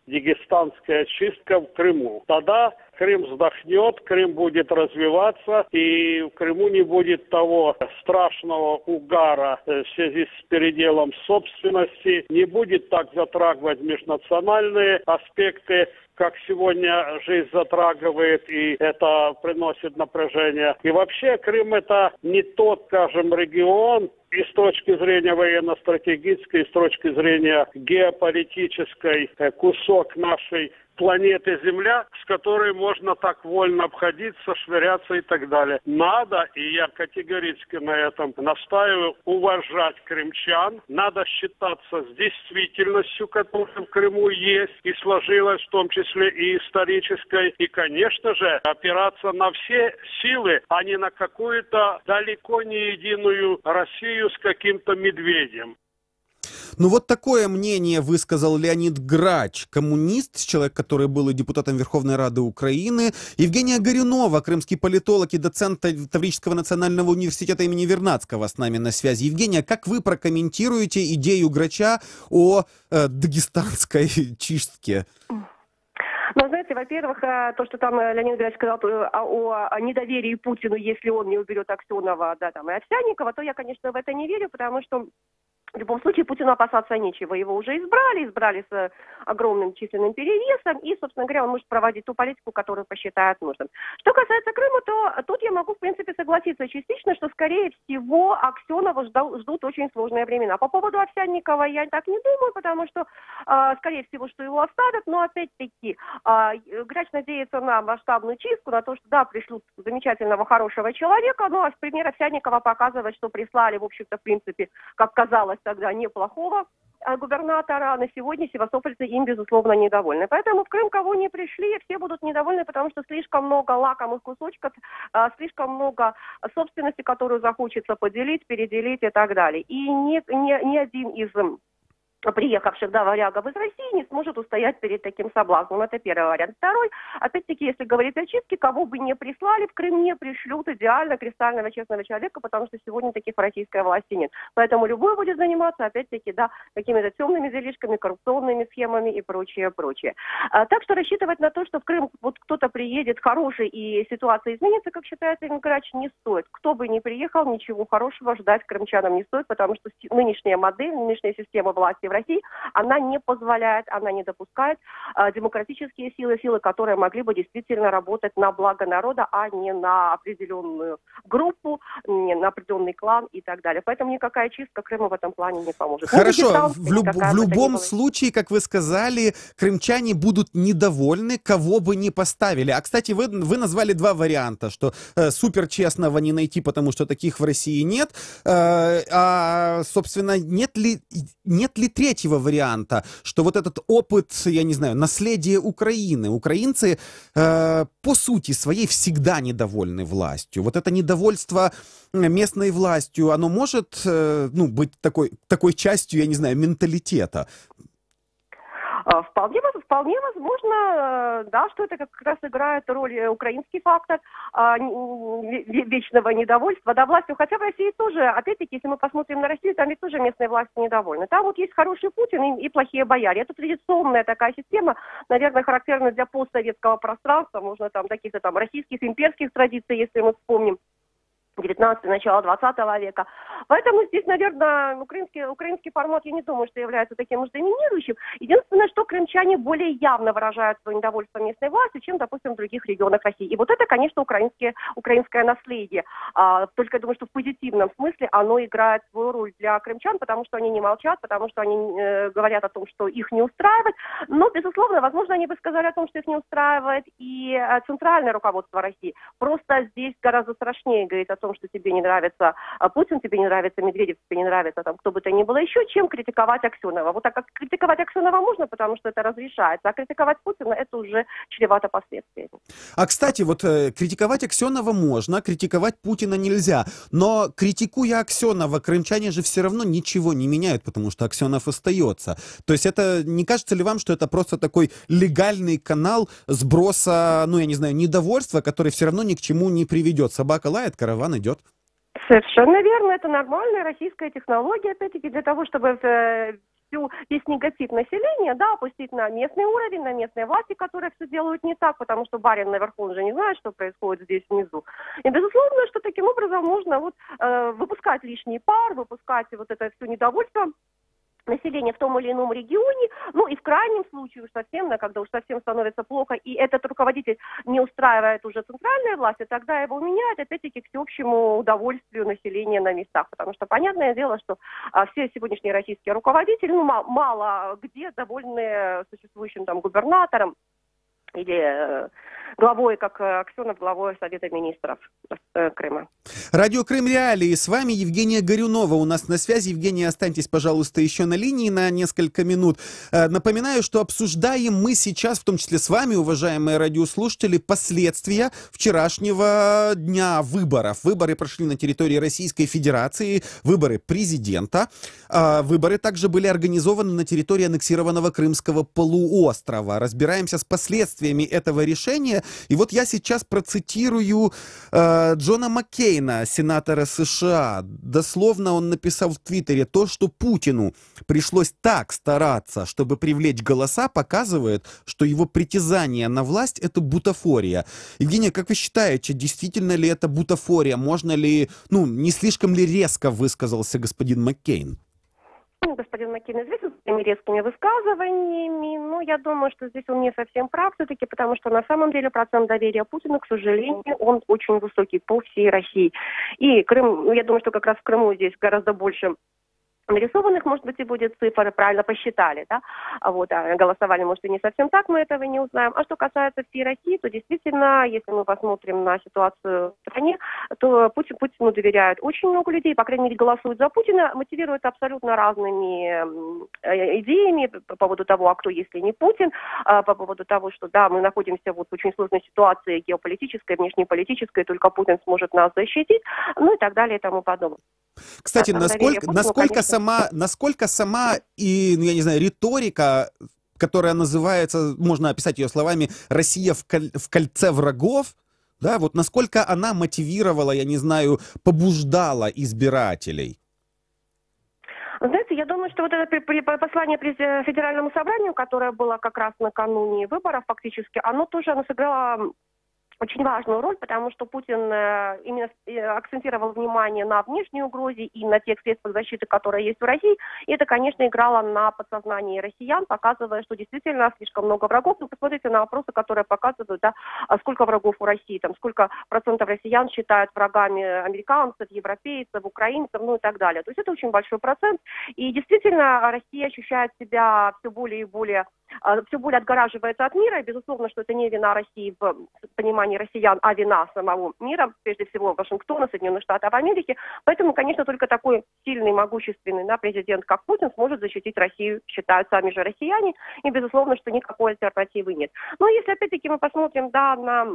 дагестанская чистка в Крыму. Тогда Крым вздохнет, Крым будет развиваться, и в Крыму не будет того страшного угара в связи с переделом собственности, не будет так затрагивать межнациональные аспекты, как сегодня жизнь затрагивает, и это приносит напряжение. И вообще Крым – это не тот, скажем, регион, и с точки зрения военно-стратегической, и с точки зрения геополитической, кусок нашей планеты Земля, с которой можно так вольно обходиться, швыряться и так далее. Надо, и я категорически на этом настаиваю, уважать крымчан, надо считаться с действительностью, которая в Крыму есть и сложилась, в том числе и исторической, и, конечно же, опираться на все силы, а не на какую-то далеко не единую Россию с каким-то медведем. Ну вот такое мнение высказал Леонид Грач, коммунист, человек, который был и депутатом Верховной Рады Украины. Евгения Горюнова, крымский политолог и доцент Таврического национального университета имени Вернадского с нами на связи. Евгения, как вы прокомментируете идею Грача о дагестанской чистке? Но, знаете, во-первых, то, что там Леонид Ильич сказал о недоверии Путину, если он не уберет Аксенова, да, там, и Овсянникова, то я, конечно, в это не верю, потому что в любом случае Путину опасаться нечего. Его уже избрали с огромным численным перевесом, и, собственно говоря, он может проводить ту политику, которую посчитает нужным. Что касается Крыма, то тут я могу, в принципе, согласиться частично, что, скорее всего, Аксенова ждут очень сложные времена. По поводу Овсянникова я так не думаю, потому что, скорее всего, что его оставят, но, опять-таки, Грач надеется на масштабную чистку, на то, что, да, пришлют замечательного, хорошего человека, но пример Овсянникова показывает, что прислали, в общем-то, в принципе, как казалось, тогда неплохого губернатора. На сегодня севастопольцы им, безусловно, недовольны. Поэтому в Крым кого не пришли, все будут недовольны, потому что слишком много лакомых кусочков, слишком много собственности, которую захочется поделить, переделить и так далее. И ни один из приехавших, да, варягов из России не сможет устоять перед таким соблазном. Это первый вариант. Второй, опять-таки, если говорить о чистке, кого бы не прислали, в Крым не пришлют идеально кристального, честного человека, потому что сегодня таких в российской власти нет. Поэтому любой будет заниматься, опять-таки, да, какими-то темными делишками, коррупционными схемами и прочее. Так что рассчитывать на то, что в Крым вот кто-то приедет хороший и ситуация изменится, как считает Леонид Грач, не стоит. Кто бы ни приехал, ничего хорошего ждать крымчанам не стоит, потому что нынешняя модель, нынешняя система власти в России, она не позволяет, она не допускает демократические силы, которые могли бы действительно работать на благо народа, а не на определенную группу, не на определенный клан и так далее. Поэтому никакая чистка Крыма в этом плане не поможет. Хорошо, в любом случае, как вы сказали, крымчане будут недовольны, кого бы ни поставили. А, кстати, вы назвали два варианта, что супер честного не найти, потому что таких в России нет. Собственно, нет ли третьего варианта, что вот этот опыт, я не знаю, наследие Украины. Украинцы по сути своей всегда недовольны властью. Вот это недовольство местной властью, оно может быть такой частью, я не знаю, менталитета? Вполне возможно, да, что это как раз играет роль украинский фактор вечного недовольства, да, властью. Хотя в России тоже, опять-таки, если мы посмотрим на Россию, там ведь тоже местные власти недовольны. Там вот есть хороший Путин и плохие бояре. Это традиционная такая система, наверное, характерная для постсоветского пространства, можно там каких-то там российских имперских традиций, если мы вспомним 19-е, начало 20 века. Поэтому здесь, наверное, украинский формат, я не думаю, что является таким уж доминирующим. Единственное, что крымчане более явно выражают свое недовольство местной властью, чем, допустим, в других регионах России. И вот это, конечно, украинское наследие. Только я думаю, что в позитивном смысле оно играет свою роль для крымчан, потому что они не молчат, потому что они говорят о том, что их не устраивает. Но, безусловно, возможно, они бы сказали о том, что их не устраивает и центральное руководство России. Просто здесь гораздо страшнее говорить о том, что тебе не нравится Путин, тебе не нравится Медведев, тебе не нравится там кто бы то ни было еще, чем критиковать Аксенова. Вот так как критиковать Аксенова можно, потому что это разрешается, а критиковать Путина это уже чревато последствиями. А, кстати, вот критиковать Аксенова можно, критиковать Путина нельзя. Но критикуя Аксенова, крымчане же все равно ничего не меняют, потому что Аксенов остается. То есть это не кажется ли вам, что это просто такой легальный канал сброса, я не знаю, недовольства, который все равно ни к чему не приведет? Собака лает, караван идет. Совершенно верно. Это нормальная российская технология, опять-таки, для того, чтобы весь негатив населения, да, опустить на местный уровень, на местные власти, которые все делают не так, потому что барин наверху, он же не знает, что происходит здесь внизу. И, безусловно, что таким образом можно выпускать лишний пар, выпускать вот это все недовольство населения в том или ином регионе, и в крайнем случае уж совсем, когда уж совсем становится плохо, и этот руководитель не устраивает уже центральная власть, тогда его меняют, опять-таки, к всеобщему удовольствию населения на местах. Потому что, понятное дело, что все сегодняшние российские руководители, мало где довольны существующим там губернатором или главой, как Аксенов, главой Совета министров Крыма. Радио Крым Реалии. С вами Евгения Горюнова. У нас на связи. Евгения, останьтесь, пожалуйста, еще на линии на несколько минут. Напоминаю, что обсуждаем мы сейчас, в том числе с вами, уважаемые радиослушатели, последствия вчерашнего дня выборов. Выборы прошли на территории Российской Федерации, выборы президента. Выборы также были организованы на территории аннексированного Крымского полуострова. Разбираемся с последствиями последствиями этого решения. И вот я сейчас процитирую Джона Маккейна, сенатора США. Дословно он написал в Твиттере: то, что Путину пришлось так стараться, чтобы привлечь голоса, показывает, что его притязание на власть — это бутафория. Евгения, как вы считаете, действительно ли это бутафория? Можно ли, не слишком ли резко высказался господин Маккейн? Господин Маккейн известен своими резкими высказываниями, но я думаю, что здесь он не совсем прав все-таки, потому что на самом деле процент доверия Путину, к сожалению, он очень высокий по всей России. И Крым, я думаю, что как раз в Крыму здесь гораздо больше нарисованных, может быть, и будет цифры, правильно посчитали, да, а голосовали, может, и не совсем так, мы этого не узнаем. А что касается всей России, то действительно, если мы посмотрим на ситуацию в стране, то Путину доверяют очень много людей, по крайней мере, голосуют за Путина, мотивируют абсолютно разными идеями по поводу того, а кто, если не Путин, по поводу того, что, да, мы находимся в очень сложной ситуации геополитической, внешнеполитической, только Путин сможет нас защитить, и так далее и тому подобное. Кстати, насколько сама и, я не знаю, риторика, которая называется, можно описать ее словами, «Россия в кольце врагов», да, вот насколько она мотивировала, я не знаю, побуждала избирателей? Знаете, я думаю, что вот это послание Федеральному собранию, которое было как раз накануне выборов фактически, оно сыграло очень важную роль, потому что Путин именно акцентировал внимание на внешней угрозе и на тех средствах защиты, которые есть в России. И это, конечно, играло на подсознании россиян, показывая, что действительно слишком много врагов. Ну, посмотрите на опросы, которые показывают, да, сколько врагов у России, там, сколько процентов россиян считают врагами американцев, европейцев, украинцев, и так далее. То есть это очень большой процент. И действительно, Россия ощущает себя все более отгораживается от мира. И, безусловно, что это не вина России в понимании россиян, а вина самого мира, прежде всего Вашингтона, Соединенных Штатов Америки. Поэтому, конечно, только такой сильный, могущественный президент, как Путин, сможет защитить Россию, считают сами же россияне. И, безусловно, что никакой альтернативы нет. Но если, опять-таки, мы посмотрим, на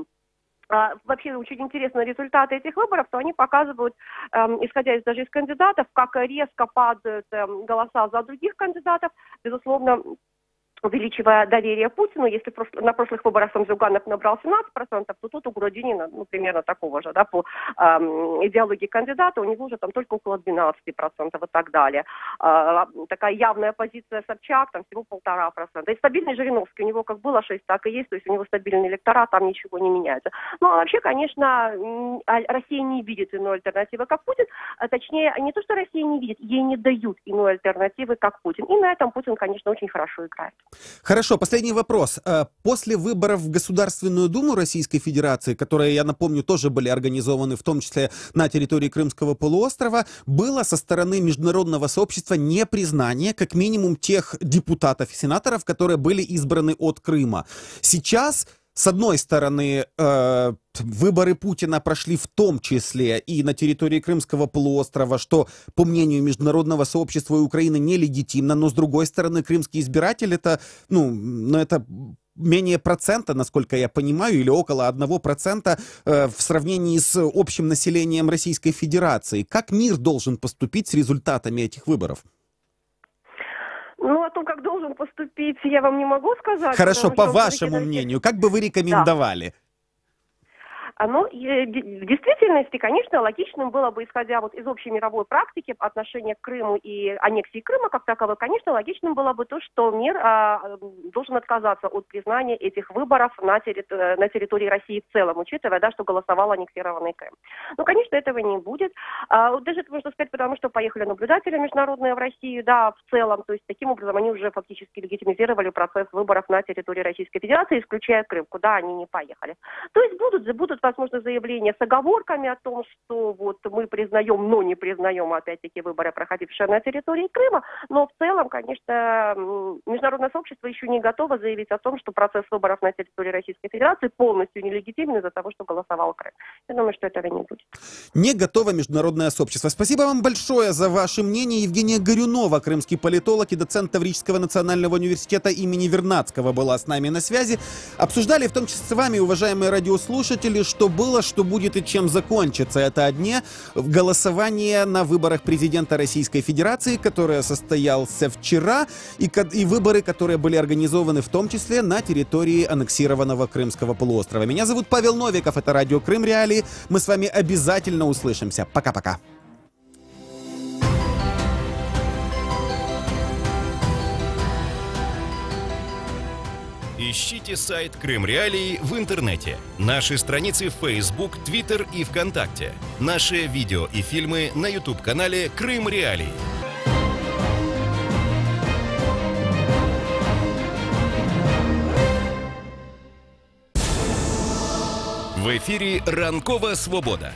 вообще очень интересные результаты этих выборов, то они показывают, исходя даже из кандидатов, как резко падают голоса за других кандидатов. Безусловно, увеличивая доверие Путину. Если на прошлых выборах сам Зюганов набрал 17%, то тут у Грудинина, примерно такого же, да, по идеологии кандидата, у него уже там только около 12% и так далее. Такая явная позиция Собчак, там всего 1,5%. И стабильный Жириновский, у него как было 6, так и есть, то есть у него стабильный электорат, там ничего не меняется. Ну, а вообще, конечно, Россия не видит иной альтернативы, как Путин, точнее, не то, что Россия не видит, ей не дают иной альтернативы, как Путин. И на этом Путин, конечно, очень хорошо играет. Хорошо, последний вопрос. После выборов в Государственную Думу Российской Федерации, которые, я напомню, тоже были организованы в том числе на территории Крымского полуострова, было со стороны международного сообщества непризнание как минимум тех депутатов и сенаторов, которые были избраны от Крыма. Сейчас, с одной стороны, выборы Путина прошли в том числе и на территории Крымского полуострова, что, по мнению международного сообщества, и Украины нелегитимно, но с другой стороны, крымский избиратель это, это менее процента, насколько я понимаю, или около 1% в сравнении с общим населением Российской Федерации. Как мир должен поступить с результатами этих выборов? О том, как должен поступить, я вам не могу сказать. Хорошо, по вашему мнению, как бы вы рекомендовали? Да. В действительности, конечно, логичным было бы, исходя из общей мировой практики отношения к Крыму и аннексии Крыма как таковой, конечно, логичным было бы то, что мир должен отказаться от признания этих выборов на территории России в целом, учитывая, что голосовал аннексированный Крым. Но, конечно, этого не будет. Даже это можно сказать, потому что поехали наблюдатели международные в Россию, в целом, то есть таким образом они уже фактически легитимизировали процесс выборов на территории Российской Федерации, исключая Крым, куда они не поехали. То есть будут возможно, заявления с оговорками о том, что мы признаем, но не признаем, опять-таки, выборы, проходившие на территории Крыма, но в целом, конечно, международное сообщество еще не готово заявить о том, что процесс выборов на территории Российской Федерации полностью нелегитимен из-за того, что голосовал Крым. Я думаю, что этого не будет. Не готово международное сообщество. Спасибо вам большое за ваше мнение. Евгения Горюнова, крымский политолог и доцент Таврического национального университета имени Вернадского, была с нами на связи. Обсуждали в том числе с вами, уважаемые радиослушатели, что было, что будет и чем закончится это дне. Голосование на выборах президента Российской Федерации, которое состоялся вчера, и выборы, которые были организованы в том числе на территории аннексированного Крымского полуострова. Меня зовут Павел Новиков, это радио Крым Реалии. Мы с вами обязательно услышимся. Пока-пока. Ищите сайт Крым Реалии в интернете, наши страницы в Facebook, Twitter и ВКонтакте, наши видео и фильмы на YouTube-канале Крым Реалии. В ефірі «Ранкова свобода».